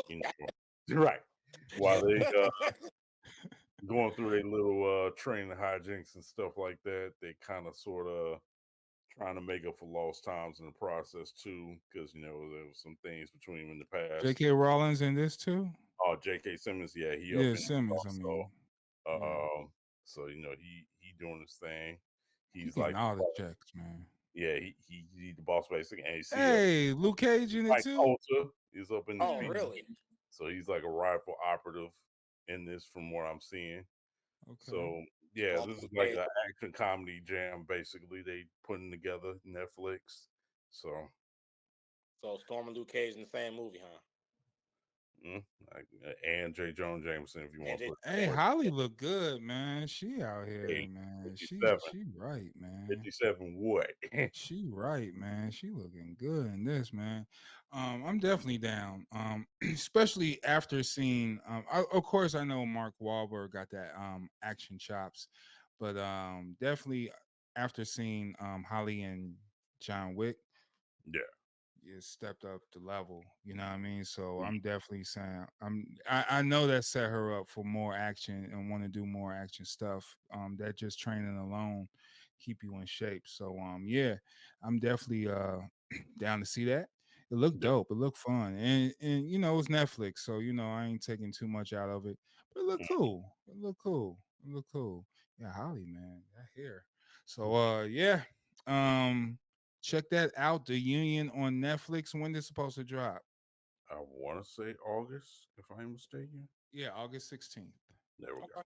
right, while they going through their little training hijinks and stuff like that, they kind of sort of trying to make up for lost times in the process too, because there was some things between them in the past. J.K. Rowling's in this too. Oh, J.K. Simmons, yeah, Simmons. Also. I mean, So he doing his thing. He's like all the checks, man. Yeah, he the boss basically. And hey, Luke Cage in it too. Tulsa is up in this. Oh, really? So he's like a rifle operative in this, from what I'm seeing. Okay. So yeah, this is like an action comedy jam. Basically, they putting together Netflix. So Storm and Luke Cage in the same movie, huh? And J. Jonah Jameson, if you want to put. Hey, Holly look good, man. She out here, man. She right, man. 57 what? She right, man. She looking good in this, man. I'm definitely down. Especially after seeing of course I know Mark Wahlberg got that action chops, but definitely after seeing Holly and John Wick. Yeah. It stepped up the level, you know what I mean? So I'm definitely saying I know that set her up for more action and want to do more action stuff. That just training alone keep you in shape. So yeah, I'm definitely down to see that. It looked dope. It looked fun. And it's Netflix, so I ain't taking too much out of it. But it looked cool. It looked cool. Yeah, Holly, man. That hair. So yeah. Check that out. The Union on Netflix. When is it supposed to drop? I want to say August, if I'm mistaken. Yeah, August 16th. There we go.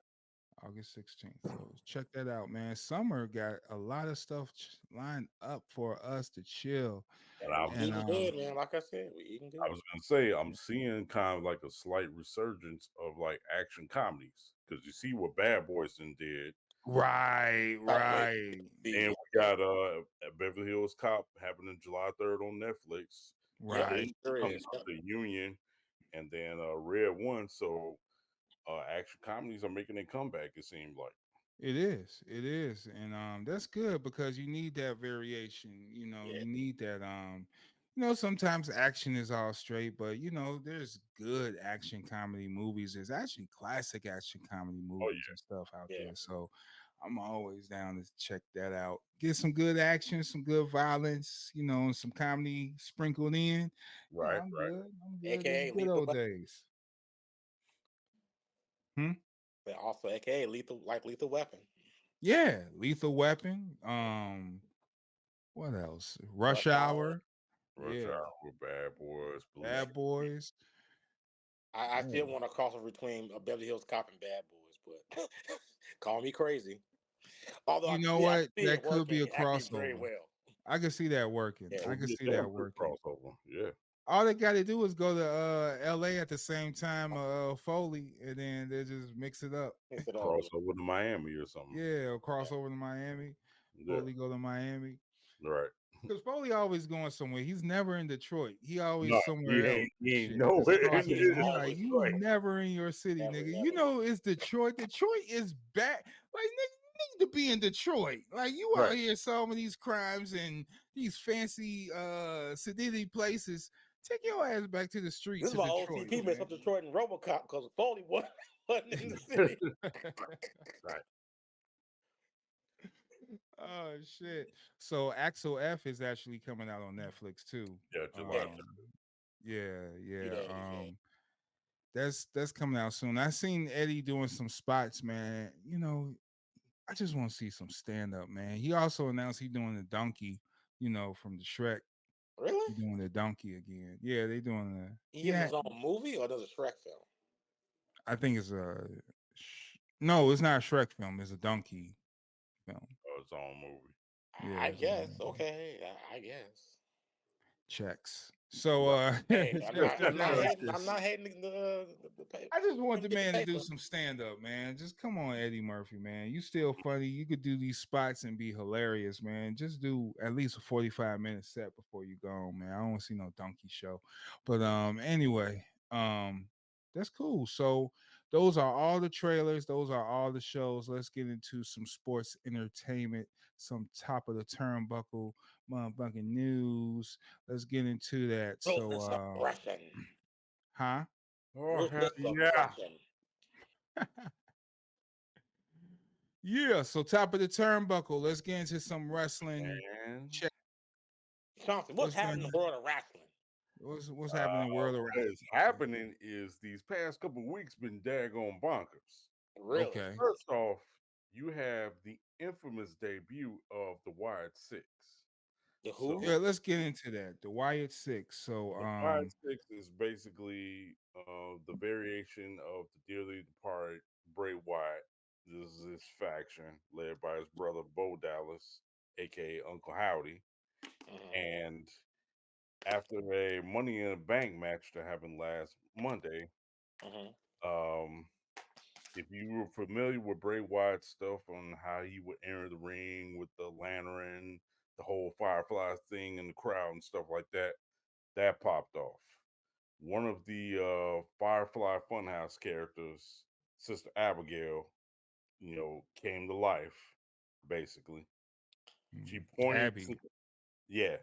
August 16th. So check that out, man. Summer got a lot of stuff lined up for us to chill. And eating good, man. Like I said, we eating good. I was gonna say I'm seeing kind of like a slight resurgence of like action comedies, because you see what Bad Boys did. Right. And we got Beverly Hills Cop happening July 3rd on Netflix. Right. The Union, and then Red One. So action comedies are making a comeback, it seems like. It is. And that's good because you need that variation. You need that sometimes action is all straight, but there's good action comedy movies. There's actually classic action comedy movies and stuff out there. So I'm always down to check that out. Get some good action, some good violence, and some comedy sprinkled in. Right, I'm good. AKA good old days. But also AKA Lethal Weapon. Yeah, Lethal Weapon. What else? Rush Hour. Rush Hour with Bad Boys. Bad Boys. I still want to crossover between Beverly Hills Cop and Bad Boys, but call me crazy. Although what? That could be a crossover. Very well. I can see that working. I can see that working. Crossover. Yeah. All they got to do is go to LA at the same time Foley, and then they just mix it up. Cross over to Miami or something. Yeah, or cross over to Miami. Foley go to Miami. Right. Because Foley always going somewhere. He's never in Detroit. He always No, somewhere else. he ain't Shit, just nowhere across in the. He's You this. like always you right. never in your city, Never, nigga. never. You know it's Detroit. Detroit is bad. Like nigga, you need to be in Detroit. Like you out Right. here solving these crimes and these fancy sedity places. Take your ass back to the This streets is of why Detroit, OCP messed man. up Detroit and RoboCop because Foley wasn't in the city. Right. Oh shit! So Axel F is actually coming out on Netflix too. Yeah, July Um, 3rd. yeah, He yeah. does, yeah. That's coming out soon. I seen Eddie doing some spots, man. You know, I just want to see some stand up, man. He also announced he doing the donkey, you know, from the Shrek. Really? He doing the donkey again. Yeah, they doing the. He has his own movie or does a Shrek film? I think it's a. No, it's not a Shrek film. It's a donkey film. Oh, its own movie. Yeah, I it's a guess. movie. Okay. I guess. Checks. So Hey, I'm not just- hating. I'm not hating the paper. I just want the Get the man to do paper. some stand up, man. Just come on, Eddie Murphy, man. You still funny. You could do these spots and be hilarious, man. Just do at least a 45-minute set before you go, man. I don't want to see no donkey show. But anyway, that's cool. So those are all the trailers, those are all the shows. Let's get into some sports entertainment, some top of the turnbuckle motherfucking news. Let's get into that. So Russian. huh? Oh, hell yeah. Russian. Yeah, so top of the turnbuckle. Let's get into some wrestling. Man. Check. Chauncey, what's happening in the world of wrestling? What's happening in the world of What wrestling? is happening is these past couple of weeks been daggone bonkers. Really? Okay. First off, you have the infamous debut of the Wyatt Six. The who? Yeah, let's get into that. The Wyatt Six. So The Wyatt Six is basically the variation of the dearly departed Bray Wyatt. This is his faction led by his brother Bo Dallas, aka Uncle Howdy. And after a Money in the Bank match that happened last Monday, if you were familiar with Bray Wyatt's stuff on how he would enter the ring with the lantern, the whole Firefly thing in the crowd and stuff like that, that popped off. One of the Firefly Funhouse characters, Sister Abigail, you know, came to life, basically. She pointed Abby. to, yeah.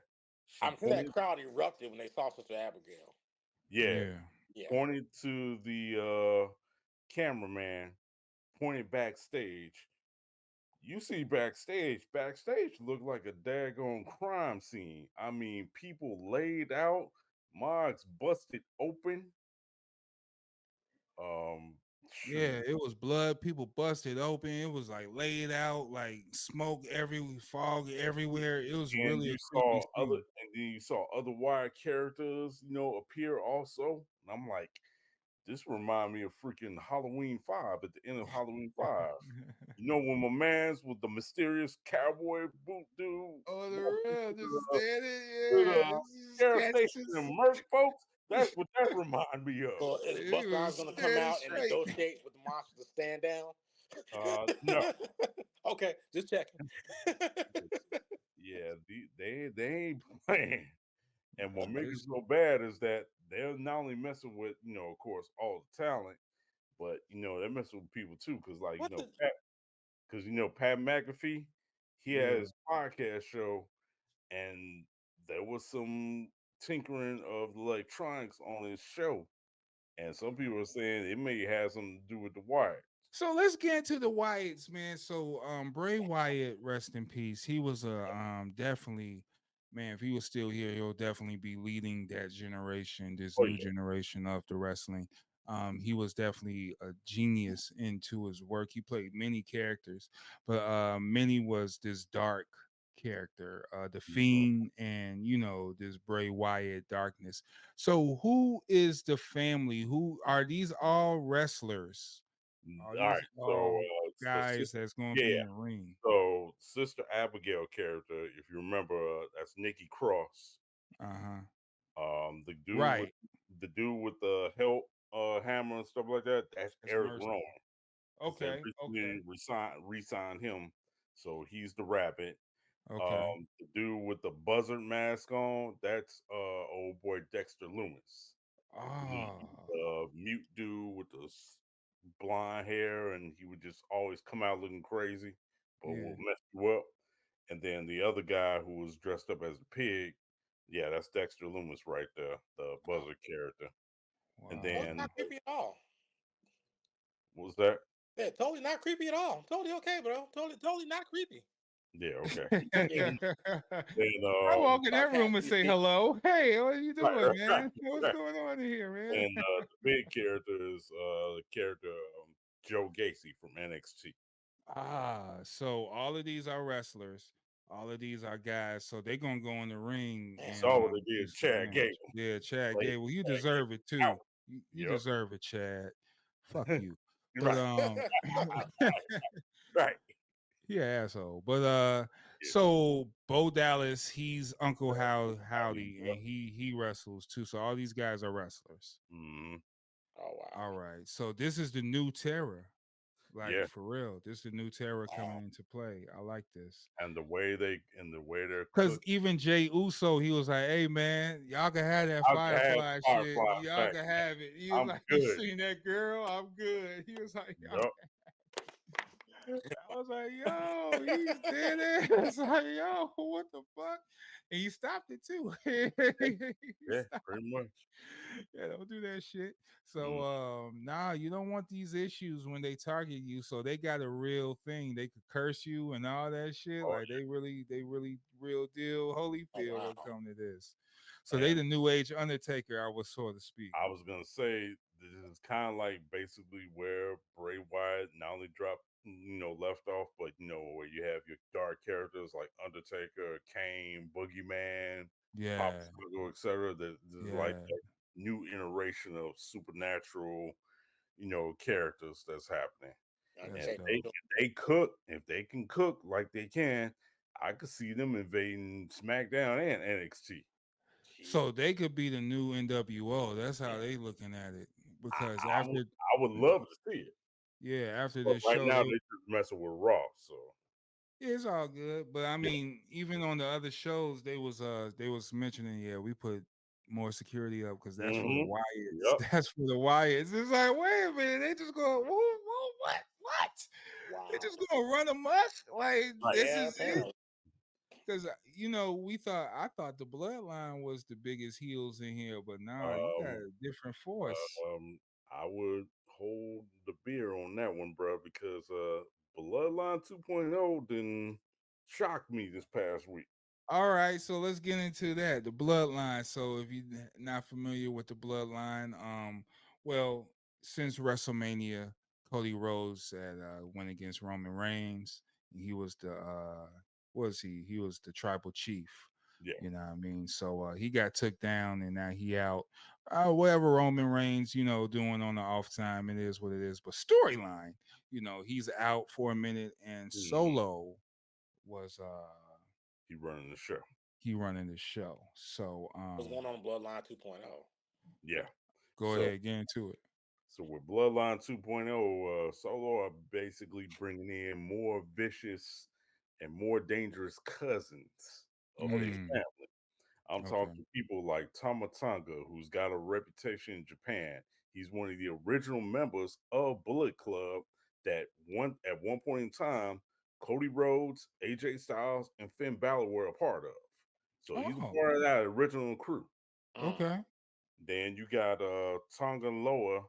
I'm sure that crowd erupted when they saw Sister Abigail. Yeah. Yeah. Pointed to the cameraman, pointed backstage. You see backstage looked like a daggone crime scene. I mean, people laid out, mods busted open. Yeah, it was blood. People busted open. It was like laid out, like smoke fog everywhere. It was and really you a saw creepy other, scene. and then you saw other Wyatt characters, you know, appear also. And I'm like, this remind me of freaking Halloween 5 at the end of Halloween 5. You know, when my man's with the mysterious cowboy boot dude. Oh, the real, just Sheriff Station and Merc folks. That's what that remind me of. So is Busta Rhymes going to come out and negotiate with the monster to stand down? No. Okay, just checking. Yeah, they ain't playing. And what makes it so bad is that they're not only messing with, you know, of course, all the talent, but you know, they're messing with people too, because like Pat McAfee, he had his podcast show, and there was some tinkering of the electronics on his show, and some people are saying it may have something to do with the Wyatt. So let's get into the Wyatts, man. So Bray Wyatt, rest in peace. He was a definitely, man, if he was still here, he'll definitely be leading that generation, this new generation of the wrestling. He was definitely a genius into his work. He played many characters, but many was this dark character, the Fiend, and you know, this Bray Wyatt darkness. So who is the family? Who are these all wrestlers? All right, so guys that's going to be in the ring. So Sister Abigail character, if you remember, that's Nikki Cross. The dude with the help hammer and stuff like that, that's Eric Rowan. Okay. Re-signed him, so he's the rabbit. Okay. The dude with the buzzard mask on, that's old boy Dexter Loomis. He, Oh. the mute dude with the blonde hair, and he would just always come out looking crazy, but Yeah. will mess you up. And then the other guy who was dressed up as a pig, yeah, that's Dexter Loomis right there, the Oh, buzzard character. And Wow. totally then not creepy at all. what was that? Yeah, totally not creepy at all. Totally okay, bro. Totally not creepy. Yeah, okay. Yeah, Then I walk in that room and sarcastically say speaking. hello. Hey, what are you right, doing, right, man? right, What's right. going on in here, man? And the big character is the character Joe Gacy from NXT. So all of these are wrestlers. All of these are guys. So they're gonna go in the ring Man. and Saw what they did, face the Chad match. Gable. Yeah, Chad Played Gable. You Chad deserve it Gable too. out. You Yep. deserve it, Chad. Fuck you. But Right, right. he an asshole. But Yeah. so Bo Dallas, he's Uncle Howdy, Yep. and he wrestles too. So all these guys are wrestlers. Mm-hmm. Oh wow. All right. So this is the new terror. Like Yeah. for real. This is the new terror coming Wow. into play. I like this. And the way they're Cause cooked, even Jay Uso, he was like, "Hey man, y'all can have that I can have Firefly shit. Firefly Y'all back. can have it." He was I'm like, "You good. seen that girl? I'm good." He was like, "Y'all." Yep. I was like, "Yo, he did it." I was like, "Yo, what the fuck?" And he stopped it too. He Yeah, stopped. pretty much. Yeah, don't do that shit. So Mm. nah, you don't want these issues when they target you. So they got a real thing. They could curse you and all that shit. Oh, Like they really real deal Oh Holyfield when wow. it come to this. So they and the new age Undertaker, I was so to speak. I was gonna say this is kind of like basically where Bray Wyatt not only dropped, left off, but where you have your dark characters like Undertaker, Kane, Boogeyman, Papa Yeah, Shango, etc. There's like yeah, that new iteration of supernatural, characters that's happening. And that's Undertaker. dope. if they can cook like they can, I could see them invading SmackDown and NXT. So they could be the new NWO. That's how they looking at it. Because I would after I would love to see it. after But this right show, now they they're just messing with Raw. So yeah, it's all good. But I yeah. mean, even on the other shows, they was mentioning, yeah, we put more security up because that's for the Mm-hmm. Wyatts. Yep. That's for the Wyatts. It's like, wait a minute, they just going, whoa, what? They Wow. just gonna run amok? Like Right. this Yeah, is it? apparently. Because I thought the Bloodline was the biggest heels in here, but nah, you got Um, a different force. I would hold the beer on that one, bro, because Bloodline 2.0 didn't shock me this past week. All right, so let's get into that. The bloodline. So if you're not familiar with the bloodline, well, since WrestleMania, Cody Rhodes had went against Roman Reigns. He was the was he? He was the tribal chief. Yeah. You know what I mean? So he got took down and now he out. Whatever Roman Reigns, doing on the off time, it is what it is. But storyline, he's out for a minute and Mm-hmm. Solo was He running the show. he running the show. So What's going on in Bloodline 2.0? Yeah. go So ahead, get into it. So with Bloodline 2.0, Solo are basically bringing in more vicious and more dangerous cousins of his Mm, family. I'm okay. talking people like Tama Tonga, who's got a reputation in Japan. He's one of the original members of Bullet Club that at one point in time, Cody Rhodes, AJ Styles, and Finn Balor were a part of. So he's a Oh, part of that original crew. Mm. okay. Then you got Tonga Loa,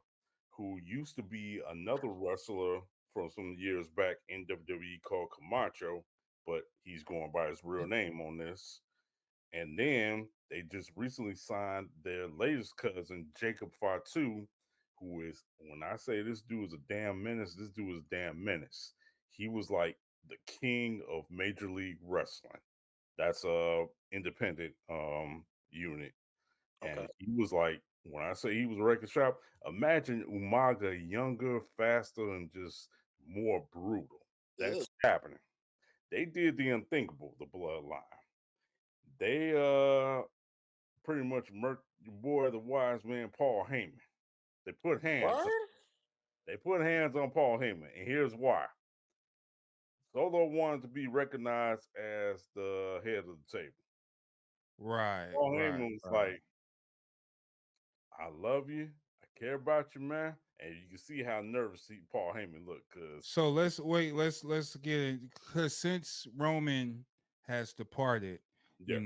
who used to be another wrestler from some years back in WWE called Camacho, but he's going by his real name on this. And then they just recently signed their latest cousin, Jacob Fatu, who is, when I say this dude is a damn menace, this dude is a damn menace. He was like the king of Major League Wrestling. That's a independent unit. Okay. And he was like, when I say he was a record shop, imagine Umaga younger, faster, and just more brutal. Ugh. That's happening. They did the unthinkable, the bloodline. They pretty much murked your boy, the wise man, Paul Heyman. They put hands Word? on Paul Heyman, and here's why. Solo wanted to be recognized as the head of the table. Right, Paul right, Heyman was right. like, I love you. I care about you, man. And you can see how nervous Paul Heyman looked. Cause So let's wait. Let's get it because since Roman has departed, yeah,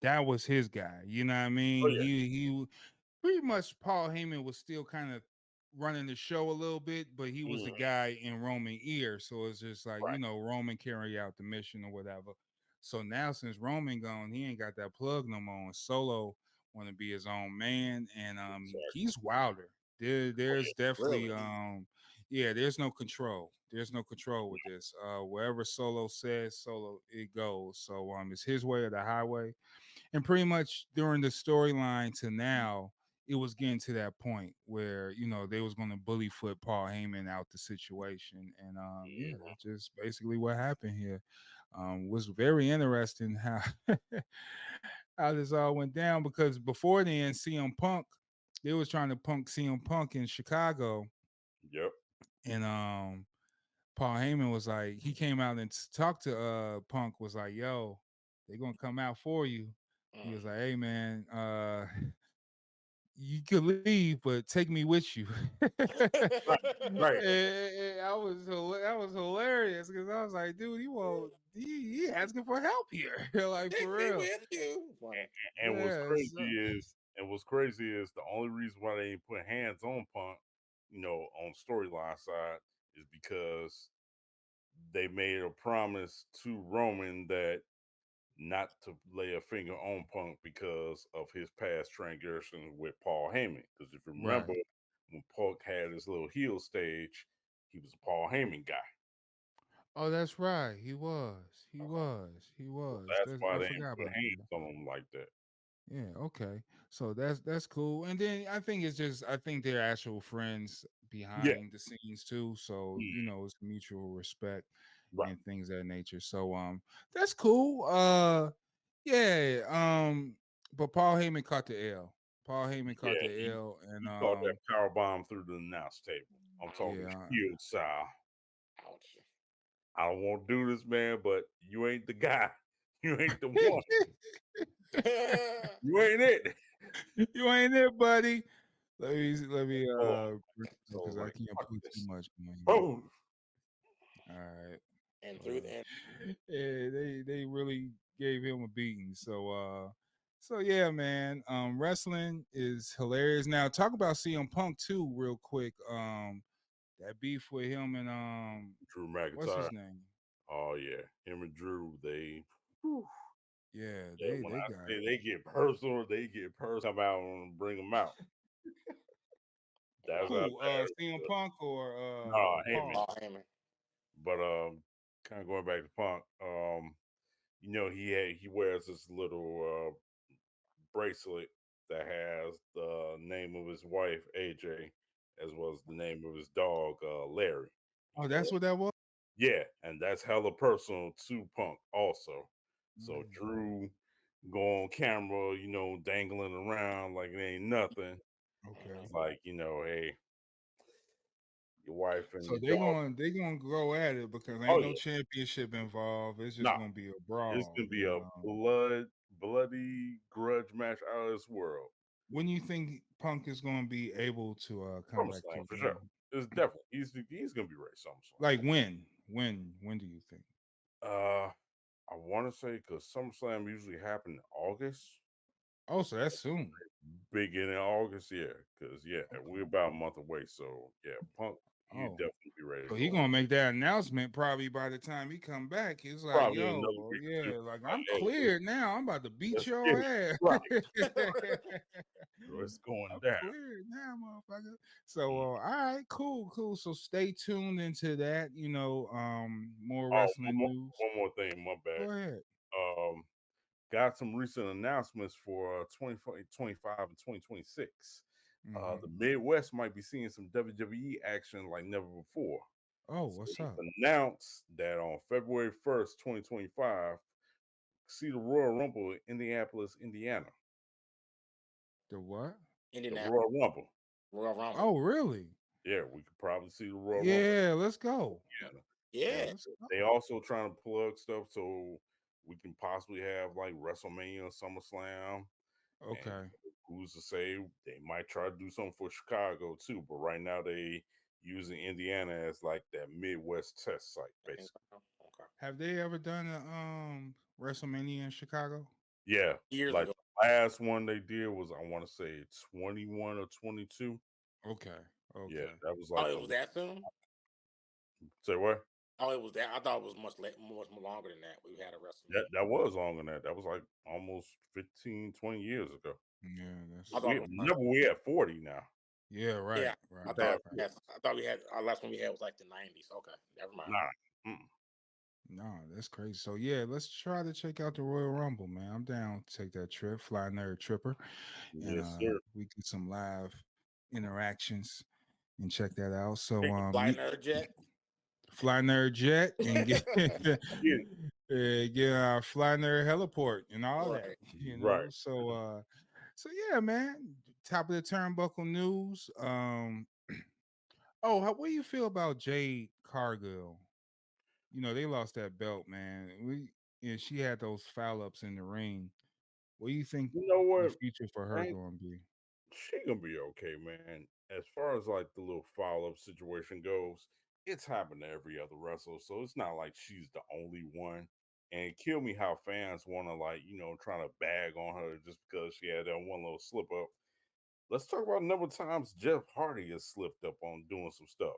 that was his guy. You know what I oh mean? yeah, He pretty much Paul Heyman was still kind of running the show a little bit, but he was the guy in Roman ear. So it's just like right, Roman carry out the mission or whatever. So now since Roman gone, he ain't got that plug no more. And Solo want to be his own man, and exactly. he's wilder. Oh There's yeah, definitely Really? yeah, there's no control. There's no control with this. Wherever Solo says, Solo it goes. So it's his way or the highway. And pretty much during the storyline to now, it was getting to that point where they was going to bully foot Paul Heyman out the situation, and yeah, that's just basically what happened here. Was very interesting how how this all went down because before then, CM Punk, they was trying to punk CM Punk in Chicago, yep, and Paul Heyman was like, he came out and talked to Punk, was like, yo, they're gonna come out for you. He was like, hey man, you could leave, but take me with you. right, right. That was hilarious because I was like, dude, he asking for help here. Like Take for me real. with you. Funny. And Yeah, what's crazy is the only reason why they ain't put hands on Punk, on storyline side, is because they made a promise to Roman that not to lay a finger on Punk because of his past transgressions with Paul Heyman. Because if you remember, right. when Punk had his little heel stage, he was a Paul Heyman guy. Oh, that's right. He was. He Uh-huh. was. He So was. that's why I they didn't forgot put about that. hands on him like that. Yeah, okay. So that's cool. And then I think they're actual friends Yeah. behind the scenes too. So, Mm, it's mutual respect right. and things of that nature. So that's cool. Yeah, but Paul Heyman caught the L. Paul Heyman caught Yeah. the L and He caught that power bomb through the announce table. I'm talking yeah. shield style. Ouch. I don't want to do this, man, but you ain't the guy. You ain't the one. You ain't it. You ain't it, buddy. Let me Oh, so because I like, can't fuck put too this. much on here. Boom. All right. And through Uh, the yeah, they really gave him a beating. So yeah, man. Wrestling is hilarious. Now talk about CM Punk too, real quick. That beef with him and Drew what's McIntyre. his name? Oh yeah, him and Drew. Whew. Yeah, Yeah, when they I got say they get personal, come out and bring them out. That's how who? bad. CM Punk or No, Heyman. Paul? Paul Heyman. But kind of going back to Punk. He wears this little bracelet that has the name of his wife AJ, as well as the name of his dog Larry. Oh, that's what that was. Yeah, and that's hella personal to Punk also. So Mm, Drew go on camera, dangling around like it ain't nothing. okay. It's like, hey, your wife and So your dog. they gonna go at it because Oh ain't no yeah, championship involved. It's just nah, gonna be a it's brawl. gonna be a bloody grudge match out of this world. When you think Punk is gonna be able to come back to SummerSlam for the sure. ring? It's definitely he's gonna be ready SummerSlam. Like when? When do you think? Uh, I want to say because SummerSlam usually happen in August, Oh, so that's soon. beginning of August, yeah. Because we're Okay. about a month away, so yeah, Punk he Oh, definitely be ready to so he go. gonna make that announcement probably by the time he come back. He's like, Probably in yo, another week or two. yeah, like I'm Like, hey, cleared now. I'm about to beat let's get your it ass. right. It's going I'm down. cleared now, motherfucker. So, Mm. all right, cool. So stay tuned into that. More Oh, wrestling news. one more thing, my bad. Go ahead. Um, got some recent announcements for 2025 and 2026. Hmm. The Midwest might be seeing some WWE action like never before. Oh, So what's it's up? announced that on February 1st, 2025, see the Royal Rumble in Indianapolis, Indiana. The what? The Indianapolis. Royal Rumble. Royal Rumble. Oh, really? Yeah, we could probably see the Royal Rumble Yeah, let's go. in Indiana. Yeah. And they also trying to plug stuff so we can possibly have like WrestleMania or SummerSlam. And Okay. who's to say they might try to do something for Chicago too? But right now they using Indiana as like that Midwest test site, basically. Okay. Have they ever done a WrestleMania in Chicago? Yeah, Years like ago. the last one they did was I want to say 21 or 22. Okay. Yeah, Okay. that was Oh, like it the was that soon? say what? Oh, it was that. I thought it was much longer than that. We had a WrestleMania. That was longer than that. That was like almost 15, 20 years ago. Yeah, I that's thought We it was longer. remember we had 40 now. yeah, right, Yeah, right, I They have thought right. I thought we had our last one we had was like the '90s. Okay, never mind. Nah. No, that's crazy. So yeah, let's try to check out the Royal Rumble, man. I'm down to take that trip, fly nerd tripper, and Yes, sir. we get some live interactions and check that out. So Big fly nerd jet. fly nerd jet and get Yeah, get our fly nerd heliport and all that, Right. you right. know. So yeah, man. Top of the turnbuckle news. Oh, what do you feel about Jade Cargil? You know, they lost that belt, man. She had those foul ups in the ring. What do you think You know the what? future for her Man, going to be? she gonna be okay, man. As far as like the little follow up situation goes, it's happened to every other wrestler, so it's not like she's the only one. And it killed me how fans want to like trying to bag on her just because she had that one little slip up. Let's talk about a number of times Jeff Hardy has slipped up on doing some stuff.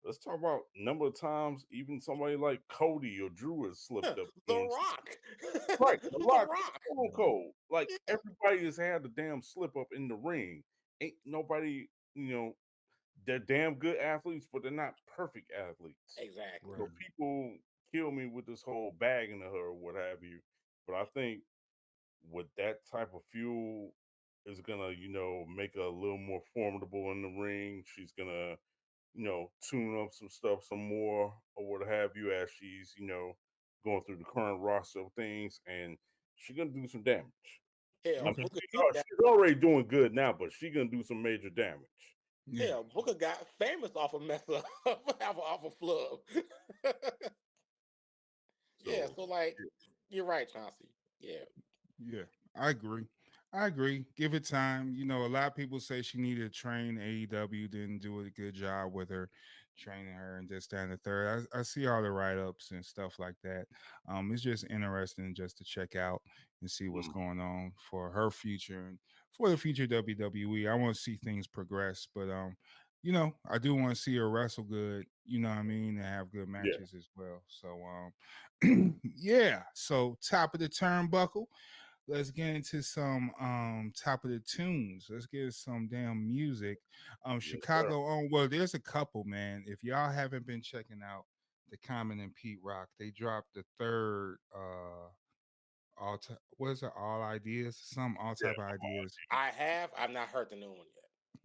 Let's talk about number of times even somebody like Cody or Drew has slipped up The doing some Rock. right. The The Rock, Rock. Stone Cold. Like Yeah. everybody has had a damn slip up in the ring. Ain't nobody, they're damn good athletes, but they're not perfect athletes. Exactly. So Right. people kill me with this whole bagging of her or what have you. But I think with that type of fuel is gonna, make her a little more formidable in the ring. She's gonna, tune up some stuff some more or what have you as she's, going through the current roster of things and she's gonna do some damage. Hell, I mean, Okay. Booker T got she's already doing good now, but she's gonna do some major damage. Yeah. Booker got famous off of mess up off a flub. Yeah, So so like you're right, Chauncey. Yeah. Yeah, I agree. I agree. Give it time. You know, a lot of people say she needed to train. AEW didn't do a good job with her training her and this, that, and the third. I see all the write ups and stuff like that. It's just interesting just to check out and see what's mm, going on for her future and for the future WWE. I want to see things progress, but I do want to see her wrestle good. You know what I mean, and have good yeah, matches as well. So yeah. So top of the turnbuckle. Let's get into some top of the tunes. Let's get some damn music. yes, sir. Chicago on well, there's a couple, man. If y'all haven't been checking out the Common and Pete Rock, they dropped the third what is it, all ideas? Some all Yeah, type of ideas. I've not heard the new one yet.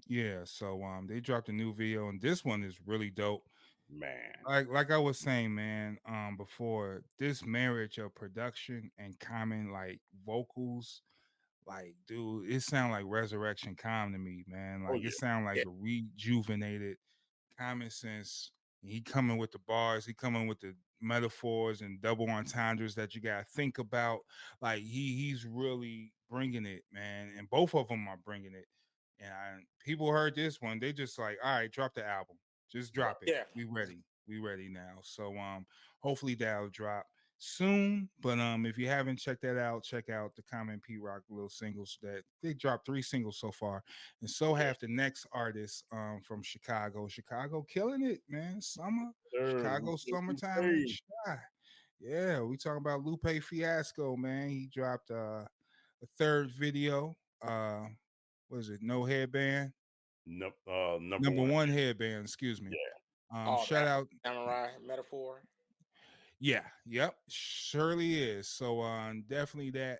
Yeah, so they dropped a new video and this one is really dope. man. Like I was saying, man, before, this marriage of production and Common like vocals. Like, dude, it sound like Resurrection Calm to me, man. Oh Like, it yeah, sound like Yeah. a rejuvenated Common Sense. He coming with the bars, he coming with the metaphors and double entendres that you gotta think about. Like, he's really bringing it, man. And both of them are bringing it. And people heard this one, they just like, all right, drop the album, just right. drop it. Yeah. We ready now. So hopefully that'll drop soon. But if you haven't checked that out, check out the Common P Rock little singles that they dropped 3 singles so far, and so Yeah. have the next artist from Chicago. Chicago killing it, man. Sir, Chicago summertime ain't Lupe, shy. Yeah, we talking about Lupe Fiasco, man. He dropped a third video. What is it? No headband. number Number one. one headband. Excuse me. Yeah, Oh, Shout that out. samurai metaphor. Yeah, yep, surely is. So definitely that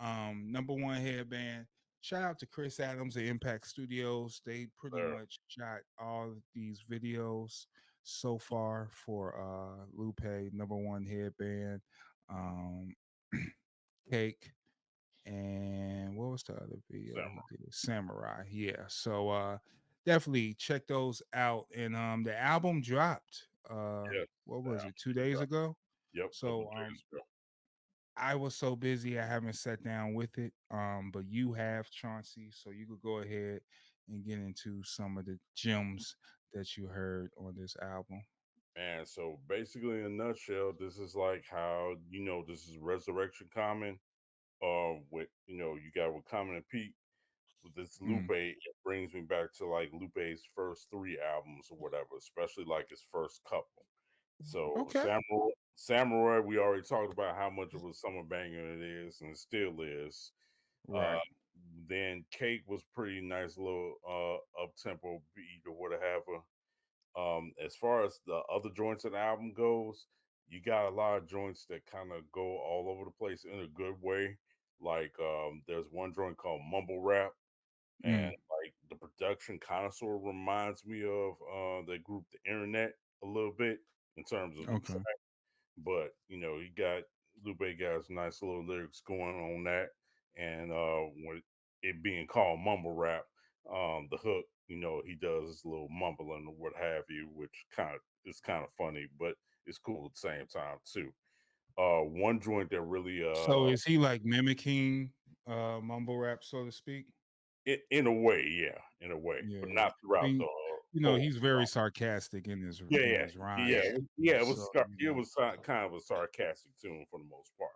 number one headband. Shout out to Chris Adams at Impact Studios. They pretty sir. much shot all of these videos so far for Lupe, number one headband, um Cake, and what was the other video Samurai. he did? Samurai. Yeah. So definitely check those out. And the album dropped Yes, what was it, 2 days yeah, ago. yep, couple So days ago. I was so busy I haven't sat down with it. But you have, Chauncey, so you could go ahead and get into some of the gems that you heard on this album. And so basically, in a nutshell, this is like how this is Resurrection Common. With you got with Common and Pete with this Lupe. Mm, It brings me back to like Lupe's first three albums or whatever, especially like his first couple. So okay. Samurai, we already talked about how much of a summer banger it is, and it still is. Uh, Right. then Cake was pretty nice little up tempo beat or whatever. As far as the other joints of the album goes, you got a lot of joints that kind of go all over the place in a good way. Like there's one joint called Mumble Rap, and Mm, like the production kind of sort of reminds me of the group The Internet a little bit in terms of the okay. track. But he got Lupe got some nice little lyrics going on that, and with it being called mumble rap, the hook, he does this little mumbling or what have you, which kind of funny, but it's cool at the same time too. One joint that really So is he like mimicking mumble rap, so to speak? in a way, yeah, in a way, but Yeah. not throughout the He, whole he's very sarcastic in his Yeah, in yeah, his yeah, rhymes. yeah. It was So, it was kind of a sarcastic tune for the most part.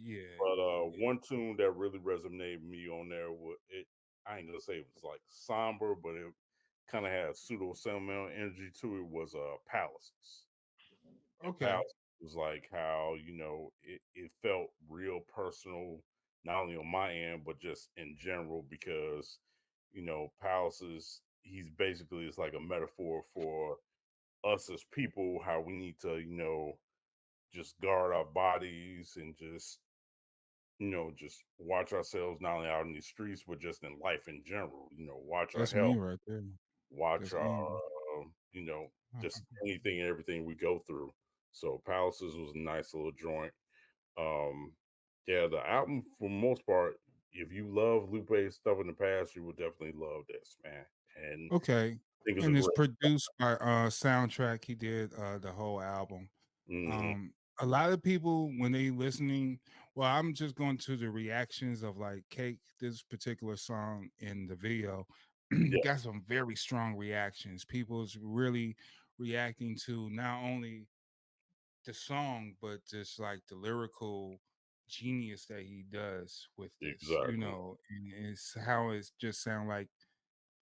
yeah, But yeah. one tune that really resonated with me on there was it. I ain't gonna say it was like somber, but it kind of had pseudo sentimental energy to it. Was Palaces, and Okay. Palaces was like how it felt real personal, not only on my end but just in general because Palaces. He's basically it's like a metaphor for us as people, how we need to just guard our bodies and just watch ourselves not only out in the streets but just in life in general. Watch our That's me health, right there. watch That's our me. just anything and everything we go through. So Palaces was a nice little joint. Um, yeah, the album for the most part, if you love Lupe's stuff in the past, you will definitely love this, man. And Okay. I think it's a And it's great. produced by Soundtrack. He did the whole album. Hmm. Um a lot of people when they listening, well, I'm just going to the reactions of like Cake, this particular song in the video, Yeah, got some very strong reactions. People's really reacting to not only the song, but just like the lyrical genius that he does with this, exactly. and it's how it's just sound like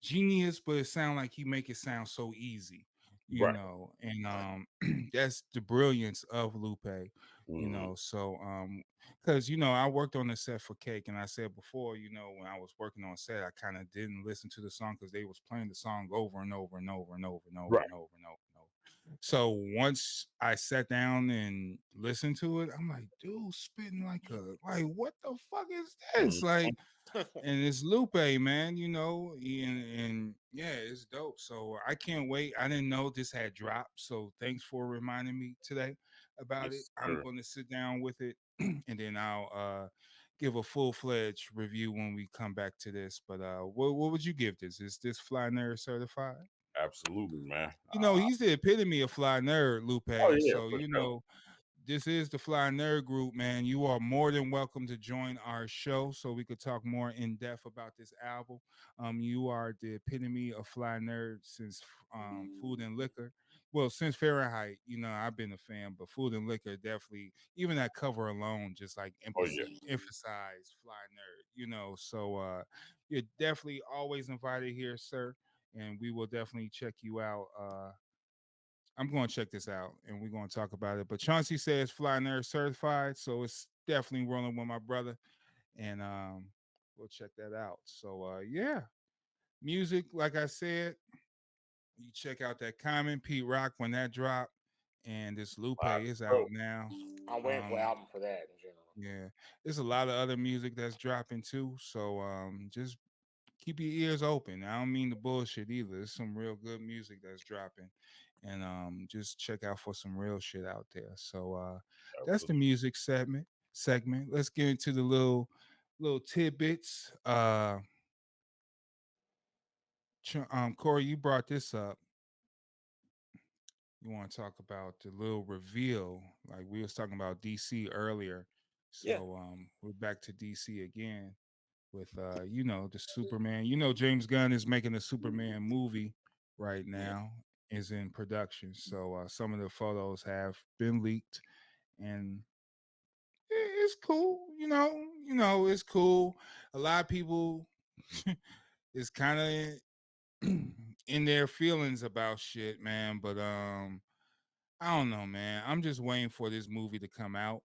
genius, but it sound like he make it sound so easy, Right. and that's the brilliance of Lupe, Hmm. so because I worked on the set for Cake, and I said before, when I was working on set, I kind of didn't listen to the song because they was playing the song over and over and over and over and over Right. and over and over and over. So once I sat down and listened to it, I'm like, dude, spitting like what the fuck is this? Mhm. Like, and it's Lupe, man, and yeah, it's dope. So I can't wait. I didn't know this had dropped. So thanks for reminding me today about it. Yes, I'm sir. gonna sit down with it and then I'll give a full-fledged review when we come back to this. But what would you give this? Is this Fly Nerd certified? Absolutely, man. He's the epitome of Fly Nerd, Oh Lupe. yeah, So, for sure. this is the Fly Nerd Group, man. You are more than welcome to join our show so we could talk more in depth about this album. You are the epitome of Fly Nerd since Food and Liquor. Well, since Fahrenheit, I've been a fan, but Food and Liquor definitely, even that cover alone, just like Oh yeah, emphasize Fly Nerd, So you're definitely always invited here, sir, and we will definitely check you out. I'm going to check this out and we're going to talk about it. But Chauncey says Fly Nerd certified, so it's definitely rolling with my brother, and we'll check that out. So yeah, music, like I said, you check out that Common Pete Rock when that drop, and this Lupe live is bro. out now. I'm waiting for an Um, album for that in general. yeah, there's a lot of other music that's dropping too. So just keep your ears open. I don't mean the bullshit either. There's some real good music that's dropping. And just check out for some real shit out there. So that's the Absolutely. music segment. Let's get into the little tidbits. Corey, you brought this up. you want to talk about the little reveal. Like we was talking about DC earlier. Yeah. So we're back to DC again with the Superman. James Gunn is making a Superman movie right now, is in production. So some of the photos have been leaked, and it's cool, it's cool. A lot of people is kind of in their feelings about shit, man, but I don't know, man. I'm just waiting for this movie to come out,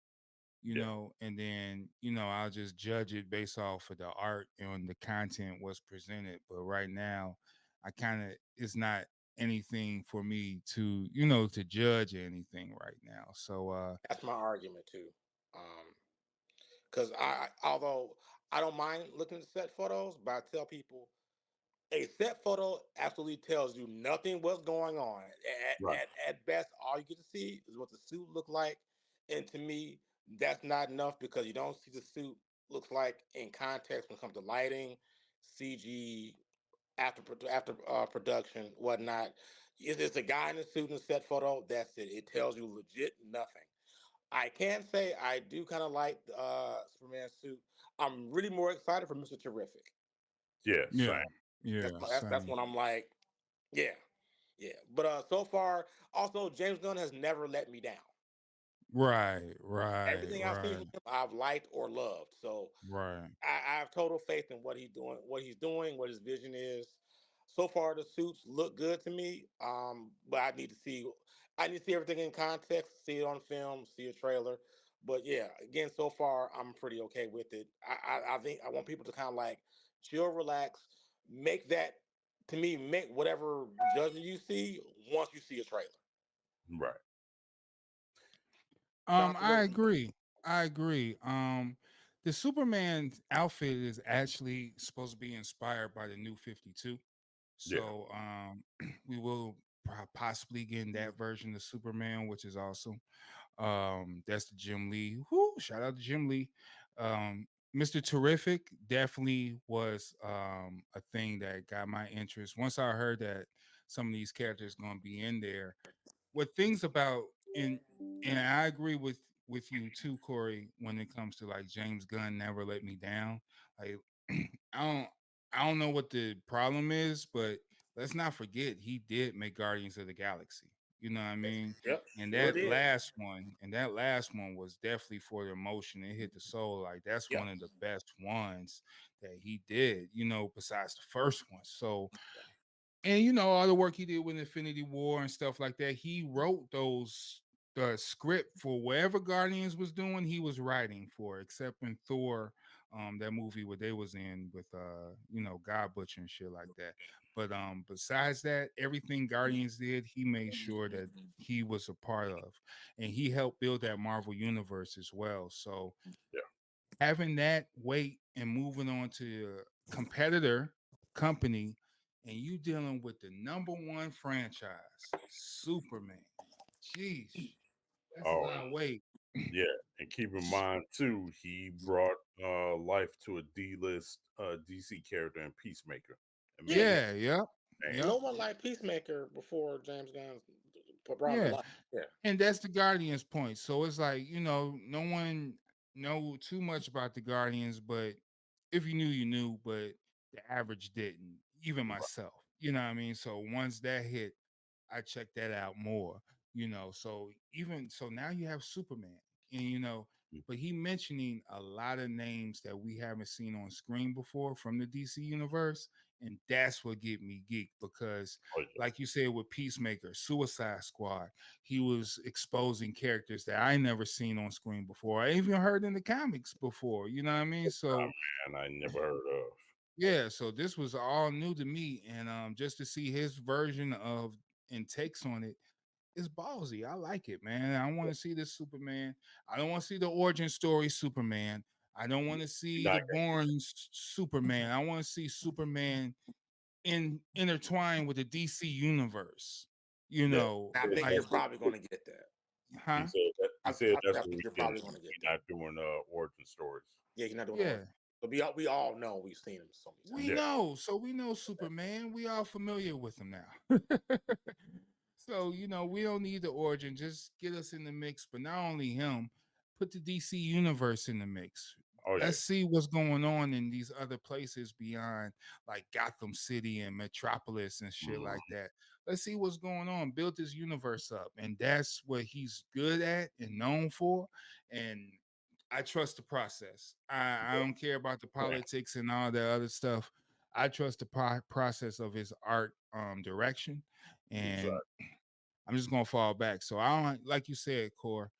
and then, I'll just judge it based off of the art and the content was presented. But right now, I kind of, it's not anything for me to, to judge anything right now. So, That's my argument too. Because although I don't mind looking at set photos, but I tell people a set photo absolutely tells you nothing what's going on. Right. At best, all you get to see is what the suit look like, and to me, that's not enough because you don't see the suit looks like in context when it comes to lighting, CG, after production, whatnot. It's a guy in a suit in a set photo. That's it. It tells you legit nothing. I can say I do kind of like Superman suit. I'm really more excited for Mr. Terrific. Yeah, yeah, same. yeah, That's same. when I'm like, yeah, yeah. But so far, also James Gunn has never let me down. Right, right, Everything I've seen right, from him, I've liked or loved. So right. I have total faith in what his vision is. So far, the suits look good to me. But I need to see everything in context, see it on film, see a trailer. But yeah, again, so far I'm pretty okay with it. I think I want people to kind of like chill, relax, make that to me make whatever judgment you see once you see a trailer. Right. Chauncey, I agree. I agree. The Superman outfit is actually supposed to be inspired by the New 52. Yeah. So we will possibly get in that version of Superman, which is awesome. That's the Jim Lee. Whoo, shout out to Jim Lee. Mr. Terrific definitely was a thing that got my interest. Once I heard that some of these characters going to be in there, what things about in and I agree with you too, Corey, when it comes to like James Gunn never let me down. Like I don't I don't know what the problem is, but let's not forget he did make Guardians of the Galaxy. You know what I mean? yep, And sure did. that last one was definitely for the emotion. It hit the soul. Like that's Yep. one of the best ones that he did, besides the first one. So and all the work he did with Infinity War and stuff like that, he wrote the script for whatever Guardians was doing, he was writing for, except in Thor, that movie where they was in with God Butcher and shit like that. But besides that, everything Guardians did, he made sure that he was a part of. And he helped build that Marvel universe as well. So Yeah. having that weight and moving on to a competitor company, and you dealing with the number one franchise, Superman. Jeez, that's a Oh, lot of weight. yeah. And keep in mind too, he brought life to a D-list DC character and Peacemaker. Yeah, Amazing. Yeah, yep, Man. yep, no one like Peacemaker before James Gunn brought him to yeah. life. Yeah. And that's the Guardians point. So it's like, no one know too much about the Guardians, but if you knew, you knew, but the average didn't, even myself. You know what I mean? So once that hit, I checked that out more, So even so now you have Superman, and but he mentioning a lot of names that we haven't seen on screen before from the DC universe, and that's what get me geeked because, Oh, yeah. like you said, with Peacemaker, Suicide Squad, he was exposing characters that I never seen on screen before. I even heard in the comics before. You know what I mean? So And I never heard of. yeah, so this was all new to me, and just to see his version of and takes on it is ballsy. I like it, man. I want to see this Superman. I don't want to see the origin story Superman. I don't want to You're see not the boring Superman. I want to see Superman intertwined with the DC universe. that. I think Like, you're probably going to get that. huh? He said that's I what think we you're getting. probably going to get We're that. not doing origin stories. Yeah, you're not doing Yeah, origin. But we all know we've seen him so many we times. Yeah. know. So we know Superman. We all familiar with him now. So, we don't need the origin. Just get us in the mix. But not only him, put the DC universe in the mix. Oh yeah. Let's see what's going on in these other places beyond like Gotham City and Metropolis and shit like that. Let's see what's going on. Build this universe up. And that's what he's good at and known for. And I trust the process. I don't care about the politics and all the other stuff. I trust the process of his art direction. And I'm just gonna fall back. So I don't, like you said, Core.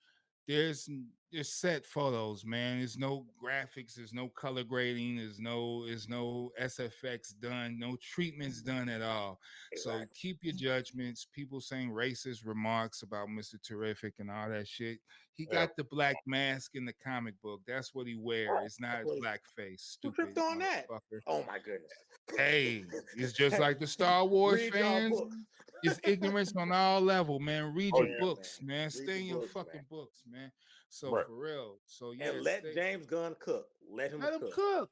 There's there's set photos, man. There's no graphics, there's no color grading, there's no SFX done, no treatments done at all. So keep your judgments. People saying racist remarks about Mr. Terrific and all that shit. He got the black mask in the comic book. That's what he wears. It's not blackface. Who Stupid tripped on that? motherfucker. Oh my goodness. Hey, it's just like the Star Wars Read fans. y'all books. It's ignorance on all level, man. Read your books, man. Read Stay in your your books, fucking man. books, man. So for real. So yeah, And let James Gunn cook. Let him cook.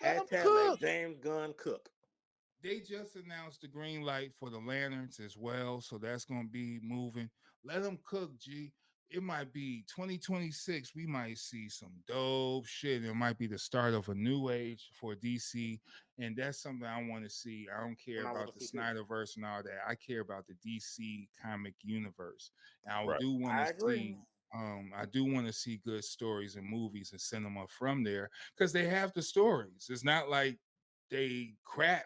Let him Hashtag cook. let James Gunn cook. They just announced the green light for the lanterns as well, so that's gonna be moving. Let them cook, G. It might be 2026. We might see some dope shit. It might be the start of a new age for DC, and that's something I want to see. I don't care about the Snyderverse and all that. I care about the DC comic universe. And I do want to see. I do want to see good stories and movies and cinema from there because they have the stories. It's not like they crap.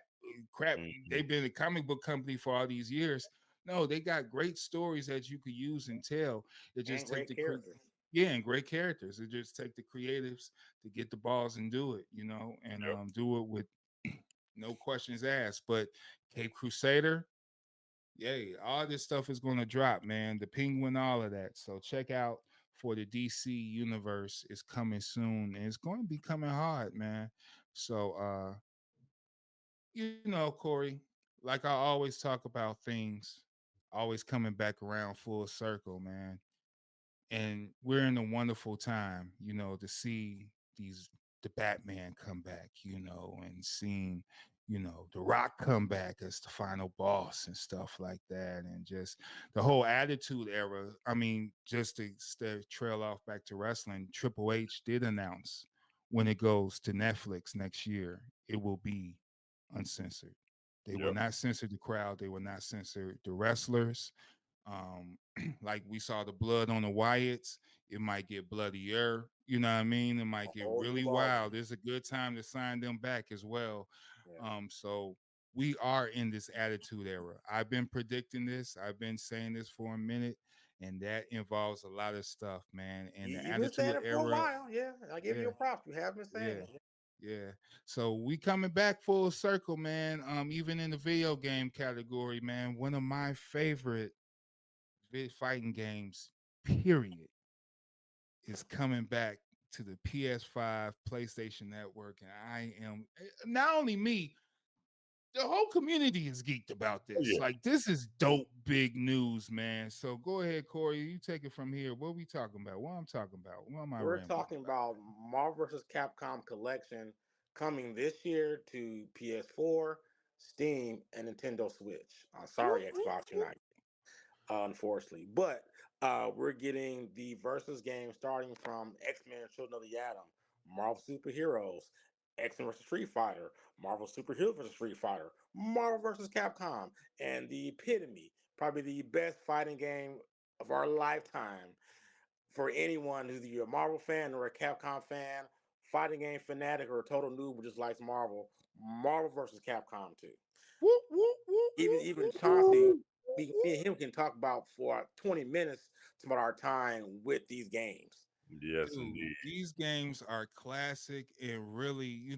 They've been a comic book company for all these years. No, they got great stories that you could use and tell. It just take the characters. And great characters. It just take the creatives to get the balls and do it, and do it with no questions asked. But Cape Crusader, yay, all this stuff is going to drop, man. The Penguin, all of that. So check out for the DC universe is coming soon, and it's going to be coming hard, man. So Corey, like I always talk about things, always coming back around full circle, man. And we're in a wonderful time, to see the Batman come back, and seeing, the Rock come back as the final boss and stuff like that, and just the whole Attitude Era. I mean, just to trail off back to wrestling, Triple H did announce when it goes to Netflix next year, it will be uncensored. They will not censor the crowd. They will not censor the wrestlers. Like we saw the blood on the Wyatts, it might get bloodier. You know what I mean? It might get really wild. It's a good time to sign them back as well. So we are in this Attitude Era. I've been predicting this. I've been saying this for a minute, and that involves a lot of stuff, man. And the Attitude Era. For a while. Yeah, I give you a prop. You have been saying it. Yeah. So we coming back full circle, man. Even in the video game category, man, one of my favorite fighting games, period, is coming back to the PS5 PlayStation Network. And I am not only me, the whole community is geeked about this. Like, this is dope, big news, man. So go ahead, Corey. You take it from here. What are we talking about? What I'm talking about? What am I? We're talking about Marvel vs. Capcom Collection coming this year to PS4, Steam, and Nintendo Switch. Sorry, Xbox United. Unfortunately, but we're getting the versus game starting from X-Men: Children of the Atom, Marvel Superheroes, X-Men vs. Street Fighter, Marvel Superheroes vs. Street Fighter, Marvel vs. Capcom, and the epitome, probably the best fighting game of our lifetime for anyone who's either a Marvel fan or a Capcom fan, fighting game fanatic, or a total noob who just likes Marvel. Marvel vs. Capcom 2. Even Chauncey, me and him can talk about for 20 minutes about our time with these games. Yes, Dude, indeed. These games are classic and really,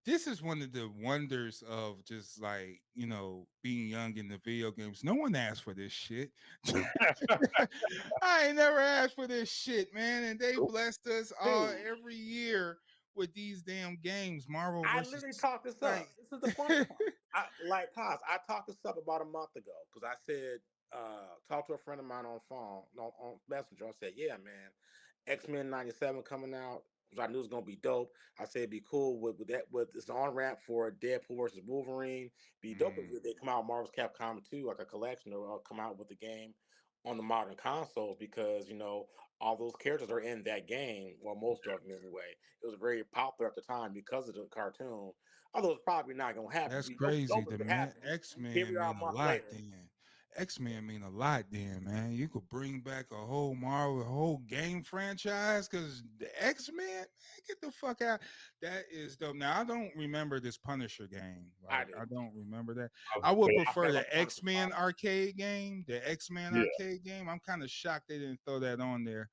this is one of the wonders of just like, being young in the video games. No one asked for this shit. I ain't never asked for this shit, man. And they blessed us all every year with these damn games. Marvel. I literally talked this up. This is the funny part. I talked this up about a month ago because I said, talked to a friend of mine on phone, on Messenger. I said, yeah, man, X-Men 97 coming out. which I knew was gonna be dope. I said it'd be cool with that with this on ramp for Deadpool versus Wolverine. Be dope if they come out Marvel's Capcom 2, like a collection, or come out with the game on the modern consoles because all those characters are in that game, well most of them anyway. It was very popular at the time because of the cartoon. Although it's probably not gonna happen. That's Be dope, crazy. dope The if it man happens. X Here we Men are mean a a month lot later. then. X Men mean a lot then, man. You could bring back a whole Marvel, a whole game franchise because the X Men, get the fuck out. That is dope. Now I don't remember this Punisher game. I Like do. I don't remember that. I I would bet- I prefer felt like the the Punisher X Men Saga. arcade game. The X Men yeah, arcade game. I'm kind of shocked they didn't throw that on there.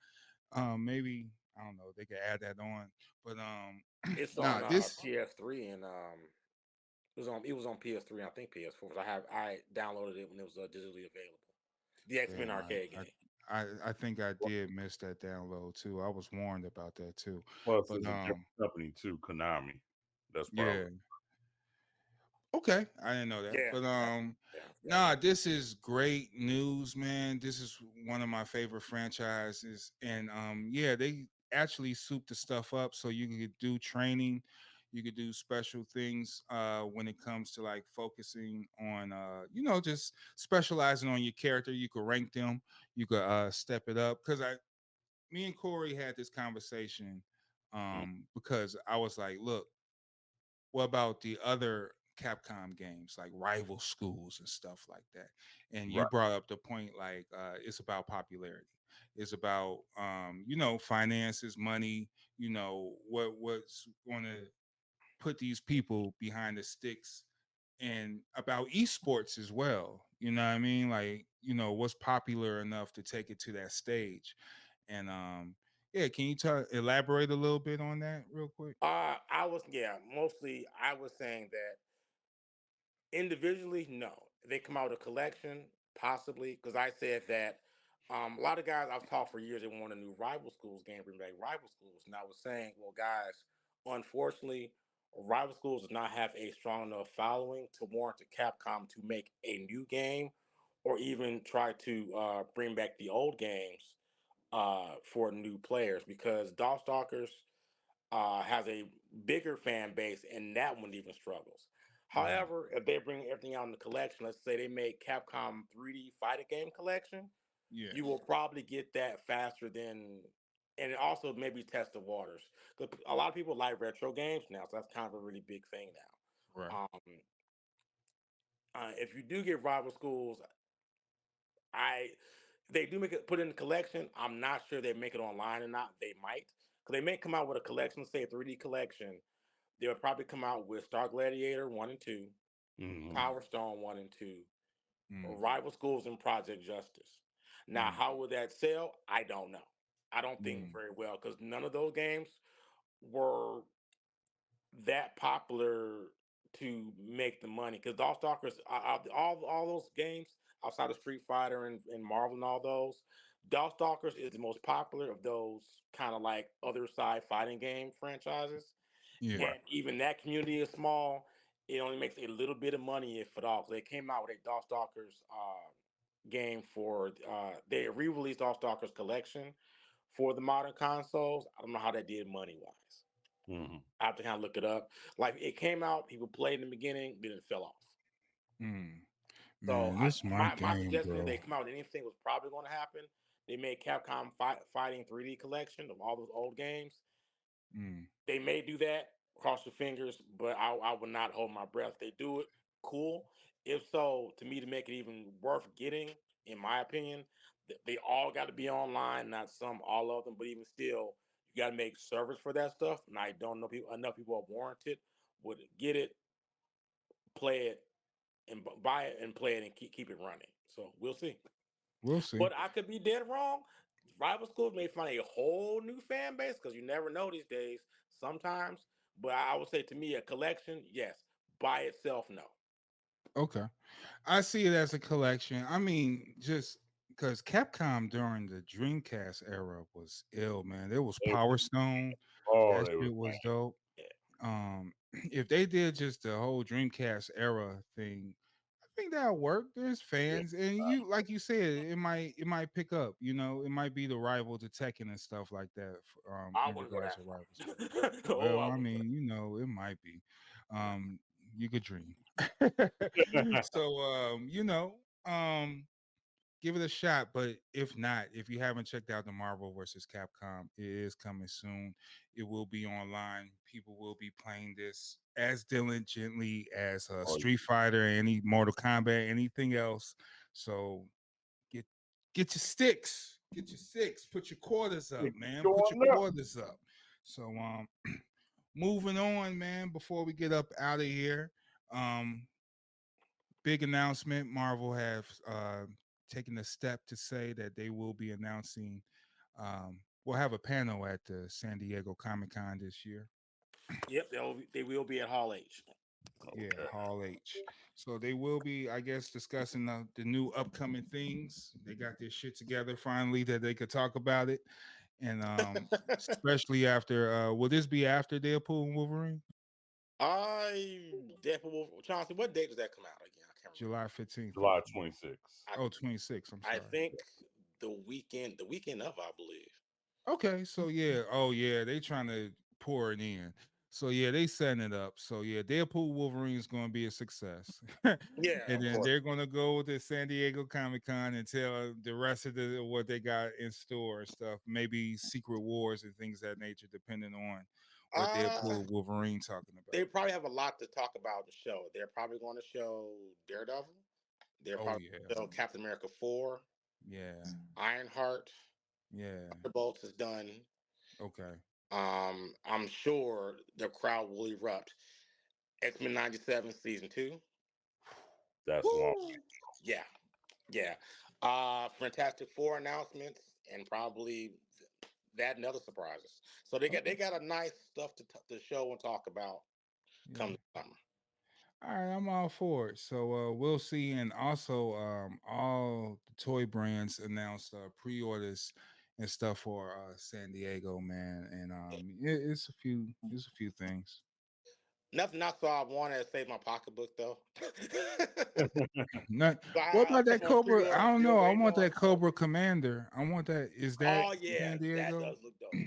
Maybe I don't know. They could add that on, but It's nah, on this PS3 and it was on PS3. I think PS4. I downloaded it when it was digitally available. The X Men damn. arcade game. I think I did miss that download too. I was warned about that too. plus But it's a different company too, Konami. That's yeah. probably Okay, I didn't know that. Yeah, But yeah, yeah. nah, this is great news, man. This is one of my favorite franchises. And yeah, they actually soup the stuff up so you could do training, you could do special things when it comes to like focusing on just specializing on your character. You could rank them, you could step it up. Cause me and Corey had this conversation mm, because I was like, look, what about the other Capcom games like Rival Schools and stuff like that? And you right. brought up the point like it's about popularity. It's about finances, money, what's going to put these people behind the sticks and about esports as well. You know what I mean? Like, what's popular enough to take it to that stage. And yeah, can you elaborate a little bit on that real quick? Mostly I was saying that individually, no. They come out with a collection, possibly, because I said that a lot of guys I've talked for years they want a new Rival Schools game, bring back Rival Schools, and I was saying, well, guys, unfortunately, Rival Schools does not have a strong enough following to warrant to Capcom to make a new game, or even try to bring back the old games for new players, because Darkstalkers has a bigger fan base, and that one even struggles. Mhm. However, if they bring everything out in the collection, let's say they make Capcom 3D fighting game collection, Yeah. you will probably get that faster than, and it also maybe test the waters. Because a lot of people like retro games now, so that's kind of a really big thing Right. now. If you do get rival schools, I they do make it put in the collection. I'm not sure they make it online or not. They might, because they may come out with a collection, say a 3D collection. They would probably come out with Star Gladiator 1 and 2, Hmm. Power Stone 1 and 2, Mm, Rival Schools, and Project Justice. Now, mm, how would that sell? I don't know. I don't think mm. very well because none of those games were that popular to make the money. Because Darkstalkers, all those games outside of Street Fighter and Marvel and all those, Darkstalkers is the most popular of those kind of like other side fighting game franchises. Yeah. And even that community is small. It only makes a little bit of money, if at all. 'Cause they came out with a Darkstalkers game for they re-released Darkstalkers collection for the modern consoles. I don't know how that did money wise. Hmm. I have to kind of look it up. Like it came out, people played in the beginning, then it fell off. Mm. So Man, this is my my game, suggestion is bro. they come out with anything was probably going to happen. They made Capcom Fighting 3D collection of all those old games. Mm. They may do that. Cross your fingers, but I would not hold my breath. They do it, cool. If so, to me, to make it even worth getting, in my opinion, they all got to be online. Not some, all of them, but even still, you got to make service for that stuff. And I don't know people enough people are warranted would get it, play it, and buy it and play it and keep it running. So we'll see. We'll see. But I could be dead wrong. Rival schools may find a whole new fan base because you never know these days. Sometimes, but I would say to me, a collection, yes. By itself, no. Okay. I see it as a collection. I mean, just because Capcom during the Dreamcast era was ill, man. There was They, Power Stone. oh, That they was shit was dope. Yeah. If they did just the whole Dreamcast era thing, think that'll work. There's fans, and you like you said, it might pick up. You know, it might be the rival to Tekken and stuff like that. I In wouldn't go regards that to far. rivals. Oh, Well, I I wouldn't go mean, it might be. You could dream. Yeah. So, um, give it a shot. But if not, if you haven't checked out the Marvel versus Capcom, it is coming soon. It will be online. People will be playing this as diligently as Oh, Street Fighter, any Mortal Kombat, anything else. So get get your sticks, get your six, put your quarters up, man. Put your going up. quarters up. So moving on, man. Before we get up out of here, um, big announcement. Marvel have taken a step to say that they will be announcing. We'll have a panel at the San Diego Comic Con this year. Yep, they will be at Hall H. Yeah, Okay. Hall H. So they will be, I guess, discussing the new upcoming things. They got their shit together finally that they could talk about it, and especially after. Will this be after Deadpool and Wolverine? I definitely Chauncey. What date does that come out again? I can't remember. July 15th. July 26th. I, Oh, 26. I'm I sorry. think the weekend of, I believe. Okay, so yeah, oh yeah, they trying to pour it in. So yeah, they setting it up. So yeah, Deadpool Wolverine is going to be a success, and Yeah, of then course. they're going to go to San Diego Comic Con and tell the rest of what they got in store and stuff. Maybe Secret Wars and things of that nature, depending on what Uh, Deadpool Wolverine talking about. they probably have a lot to talk about in the show. They're probably going to show Daredevil. They're Oh probably yeah, going to show Captain America 4, yeah, Ironheart, yeah. Thunderbolts is done. Okay. I'm sure the crowd will erupt. X-Men 97 season 2. That's long. Woo! Yeah, yeah. Fantastic Four announcements and probably that and other surprises. So they got a nice stuff to show and talk about Yeah. come the summer. All right, I'm all for it. So we'll see. And also, all the toy brands announced pre-orders and stuff for San Diego, man. And it's a few things. Nothing I saw I wanted to save my pocketbook though. Not, So what I about that stuff on Cobra? I pre-order. I'm don't still know. I waiting want on. that Cobra Commander. I want that. Is that Oh yeah, San that Diego? does look dope.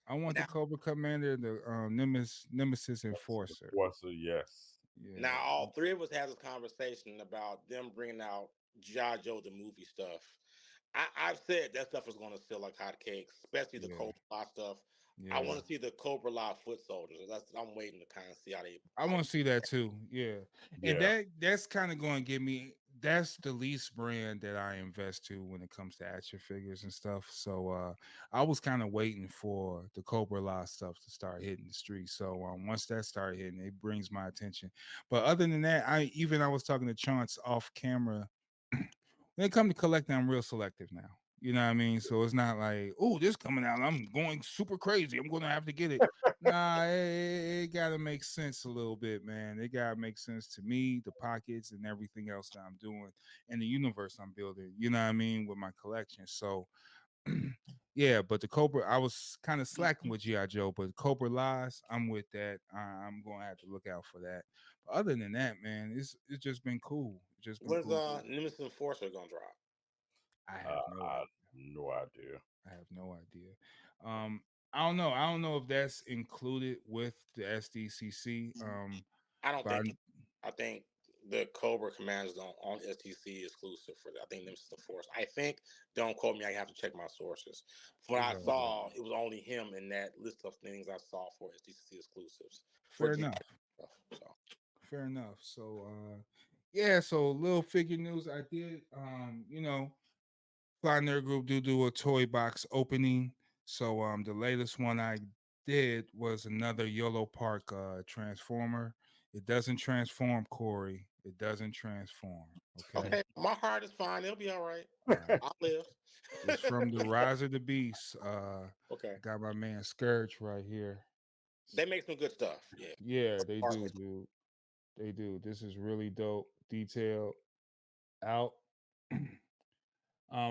I want the Now, Cobra Commander, the Nemesis Enforcer. What's a yes? Yeah. now all three of us had this conversation about them bringing out G.I. Joe the movie stuff. I've said that stuff is going to sell like hotcakes, especially the Yeah. Cobra Law stuff. I Yeah. want to see the Cobra Law foot soldiers. I'm waiting to kind of see how they. I want to see that too. Yeah. And Yeah. that's kind of going to give me that's the least brand that I invest to when it comes to action figures and stuff. So I was kind of waiting for the Cobra Law stuff to start hitting the street. So once that started hitting, it brings my attention. But other than that, I was talking to Chance off camera. When it comes to collecting, I'm real selective now. You know what I mean? So it's not like, oh, this coming out, I'm going super crazy. I'm gonna have to get it. Nah, it gotta make sense a little bit, man. It gotta make sense to me, the pockets, and everything else that I'm doing, and the universe I'm building. You know what I mean with my collection. So, yeah. But the Cobra, I was kind of slacking with GI Joe, but Cobra Lies, I'm with that. I'm gonna have to look out for that. But other than that, man, it's just been cool. It's just been When's cool. Nemesis Enforcer gonna drop? I have no I idea. have no idea. I have no idea. I don't know. I don't know if that's included with the SDCC. I don't But think. I think the Cobra Commanders on STC exclusive for that. I think Nemesis Enforcer. I think. Don't quote me. I have to check my sources. From what I right, saw, it was only him in that list of things I saw for SDCC exclusives for fair G enough. stuff. So Fair enough. So yeah, so little figure news. I did Fly Nerd Group do a toy box opening. So the latest one I did was another Yolopark transformer. It doesn't transform, Corey. It doesn't transform. Okay. okay, my heart is fine. It'll be all right. All right. I'll live. It's from the Rise of the Beast. Okay, I got my man Scourge right here. they make some good stuff. Yeah. Yeah, they Art do, is- dude. They do. This is really dope. Detailed out.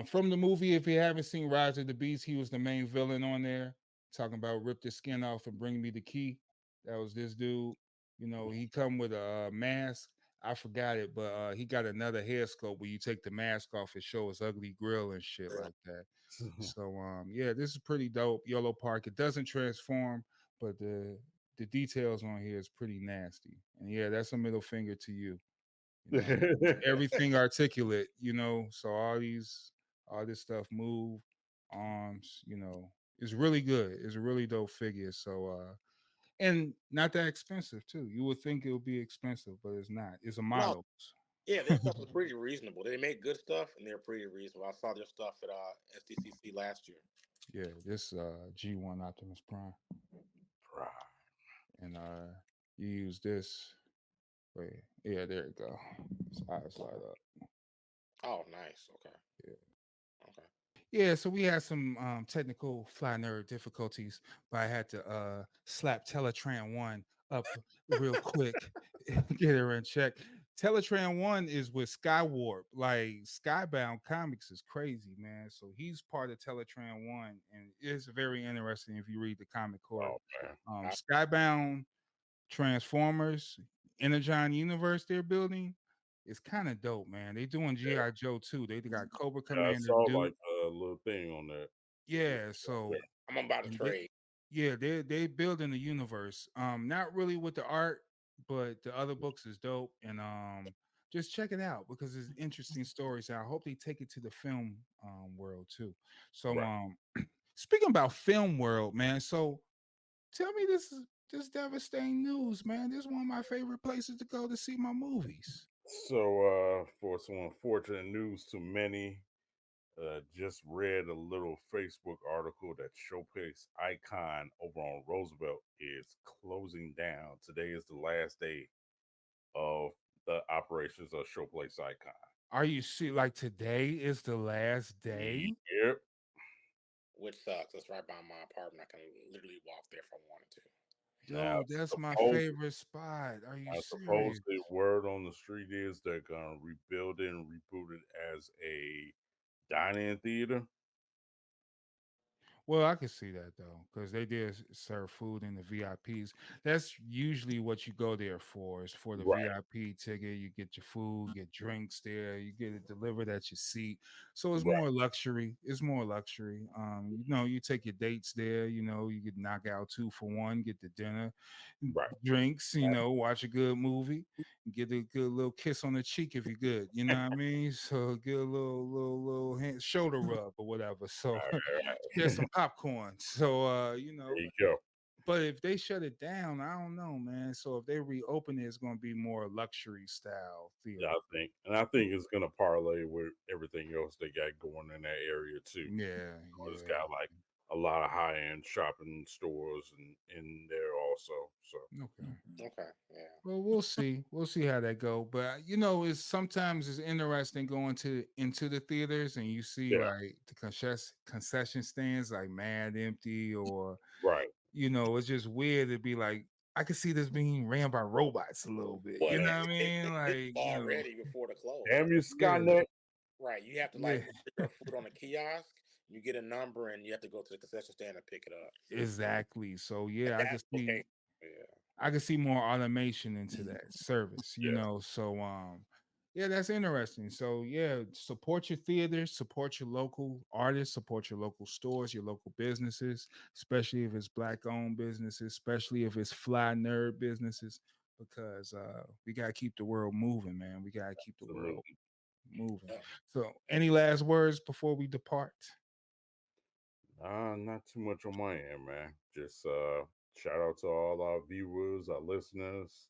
From the movie, if you haven't seen Rise of the Beast, he was the main villain on there, talking about rip the skin off and bring me the key. That was this dude. You know, he come with a mask. I forgot it, but he got another head sculpt where you take the mask off and show his ugly grill and shit Yeah. like that. So yeah, this is pretty dope. Yolopark. It doesn't transform, but the details on here is pretty nasty. And yeah, that's a middle finger to you. You know, everything articulate. You know, so all this stuff move, arms. You know, it's really good. It's a really dope figure. So and not that expensive too. You would think it would be expensive, but it's not. It's a No, models. yeah, their stuff is pretty reasonable. They make good stuff and they're pretty reasonable. I saw their stuff at SDCC last year. Yeah, this G1 Optimus Prime, Right. and you use this. Wait, yeah, there you go. His eyes light up. Oh, nice. Okay. Yeah. Okay. Yeah, so we had some technical fly nerd difficulties, but I had to slap Teletran 1 up real quick, get her in check. Teletran 1 is with Skywarp. Like Skybound Comics is crazy, man. So he's part of Teletran 1, and it's very interesting if you read the comic core. Oh man. Skybound Transformers, Energon universe they're building. It's kind of dope, man. They doing Yeah. GI Joe too. They got Cobra Yeah, I Commander saw Duke. like a little thing on that. Yeah, so I'm about to and trade. yeah, they building the universe. Not really with the art, but the other books is dope. And just check it out because it's interesting stories. And I hope they take it to the film world too. So Right. speaking about film world, man. So tell me this devastating news, man. This is one of my favorite places to go to see my movies. So for some unfortunate news to many, just read a little Facebook article that Showplace Icon over on Roosevelt is closing down. Today is the last day of the operations of Showplace Icon. Are you see like today is the last day? Yep. Which sucks. It's right by my apartment. I can literally walk there if I wanted to. Now, Yo, that's my supposedly, favorite spot. Are you serious? supposedly, word on the street is they're gonna rebuild it and reboot it as a dining theater. Well, I could see that though, because they did serve food in the VIPs. That's usually what you go there for, is for the Right, VIP ticket. You get your food, get drinks there, you get it delivered at your seat. So it's right, more luxury. It's more luxury. You know, you take your dates there, you know, you could knock out 2 for 1, get the dinner, right. drinks, you know, watch a good movie, get a good little kiss on the cheek if you're good. You know what I mean? So get a little hand, shoulder rub or whatever. So share some popcorn. So you know, There you go. but if they shut it down, I don't know, man. So if they reopen it, it's gonna be more luxury style Yeah, theater. I think it's gonna parlay with everything else they got going in that area too. Yeah, It's yeah. got like a lot of high end shopping stores and in there also. So Okay. Okay. Yeah. Well, we'll see. We'll see how that go. But you know, it's sometimes it's interesting going to into the theaters and you see yeah, like the concession stands like mad empty, or right. you know, it's just weird to be like, I could see this being ran by robots a little bit. Well, You know Damn, what I they mean? did Like, you know, already before the close. damn you, yeah, Skynet. Right. You have to yeah, like order your food on a kiosk. You get a number and you have to go to the concession stand and pick it up. exactly. So And yeah, that's okay. Yeah. I could see more automation into that service, you Yeah, know. So yeah, that's interesting. So yeah, support your theaters, support your local artists, support your local stores, your local businesses, especially if it's black owned businesses, especially if it's fly nerd businesses, because we gotta keep the world moving, man. We gotta keep the world absolutely. moving. Yeah. So any last words before we depart? Not too much on my end, man. Just shout out to all our viewers, our listeners.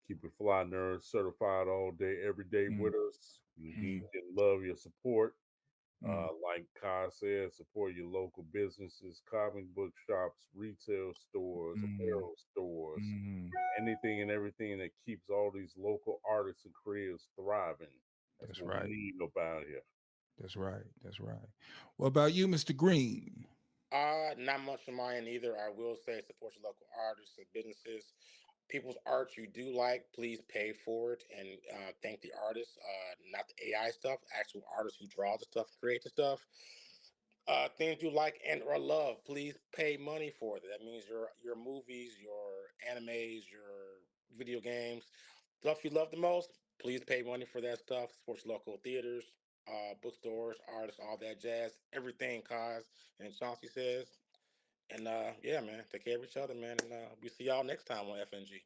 Keep it fly nerds certified all day, every day Mm, with us. We need mm, and love your support. mm, Like Kai said, support your local businesses, comic book shops, retail stores, mm, apparel stores, mm. anything and everything that keeps all these local artists and creators thriving. That's That's what we right. need about here. That's right. That's right. What about you, Mr. Green? Not much on my end either. I will say support your local artists and businesses. People's art you do like, please pay for it and thank the artists, not the AI stuff, actual artists who draw the stuff, create the stuff. Things you like and or love, please pay money for it. That means your movies, your animes, your video games. stuff you love the most, please pay money for that stuff. Support your local theaters, bookstores, artists, all that jazz. Everything Kaz and Chauncey says. And yeah, man, take care of each other, man. And we see y'all next time on FNG.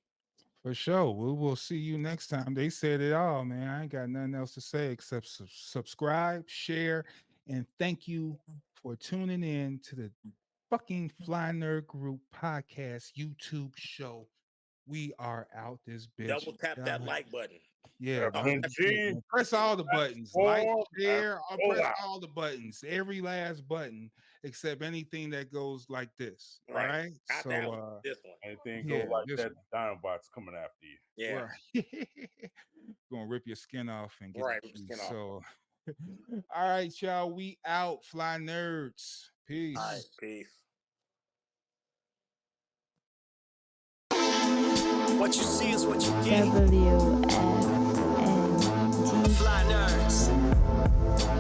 For sure. We will see you next time. They said it all, man. I ain't got nothing else to say except subscribe, share, and thank you for tuning in to the fucking Fly Nerd Group podcast YouTube show. We are out this bitch. Double tap that like button. Yeah, FNG. press all the buttons. Like, share, or press all the buttons. Every last button except anything that goes like this. Right. Right? Got So that one. This one. Anything go like that, Dinobot's coming after you. Yeah. Right. Gonna rip your skin off and get Right, the rip your keys. skin So all right, y'all. We out. Fly nerds. Peace. All right, peace. What you see is what you get. WFNG. Fly nerds.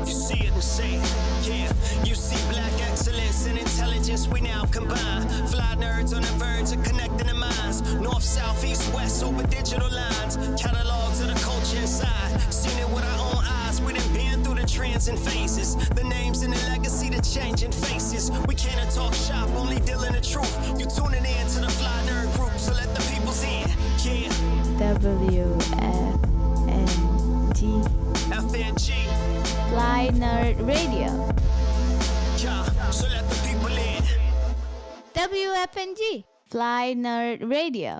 You see it and say it. Yeah, you see black excellence and intelligence we now combine. Fly nerds on the verge of connecting the minds. North, south, east, west over digital lines. Catalogs of the culture inside. Seen it with our own eyes. We done been through the trends and phases. The names and the legacy, the changing faces. We can't talk shop, only dealing the truth. You tuning in to the Fly Nerd Group, so let the people's in. Yeah. WFNG. FNG. Fly Nerd Radio. Yeah, so let the people in. WFNG. Fly Nerd Radio.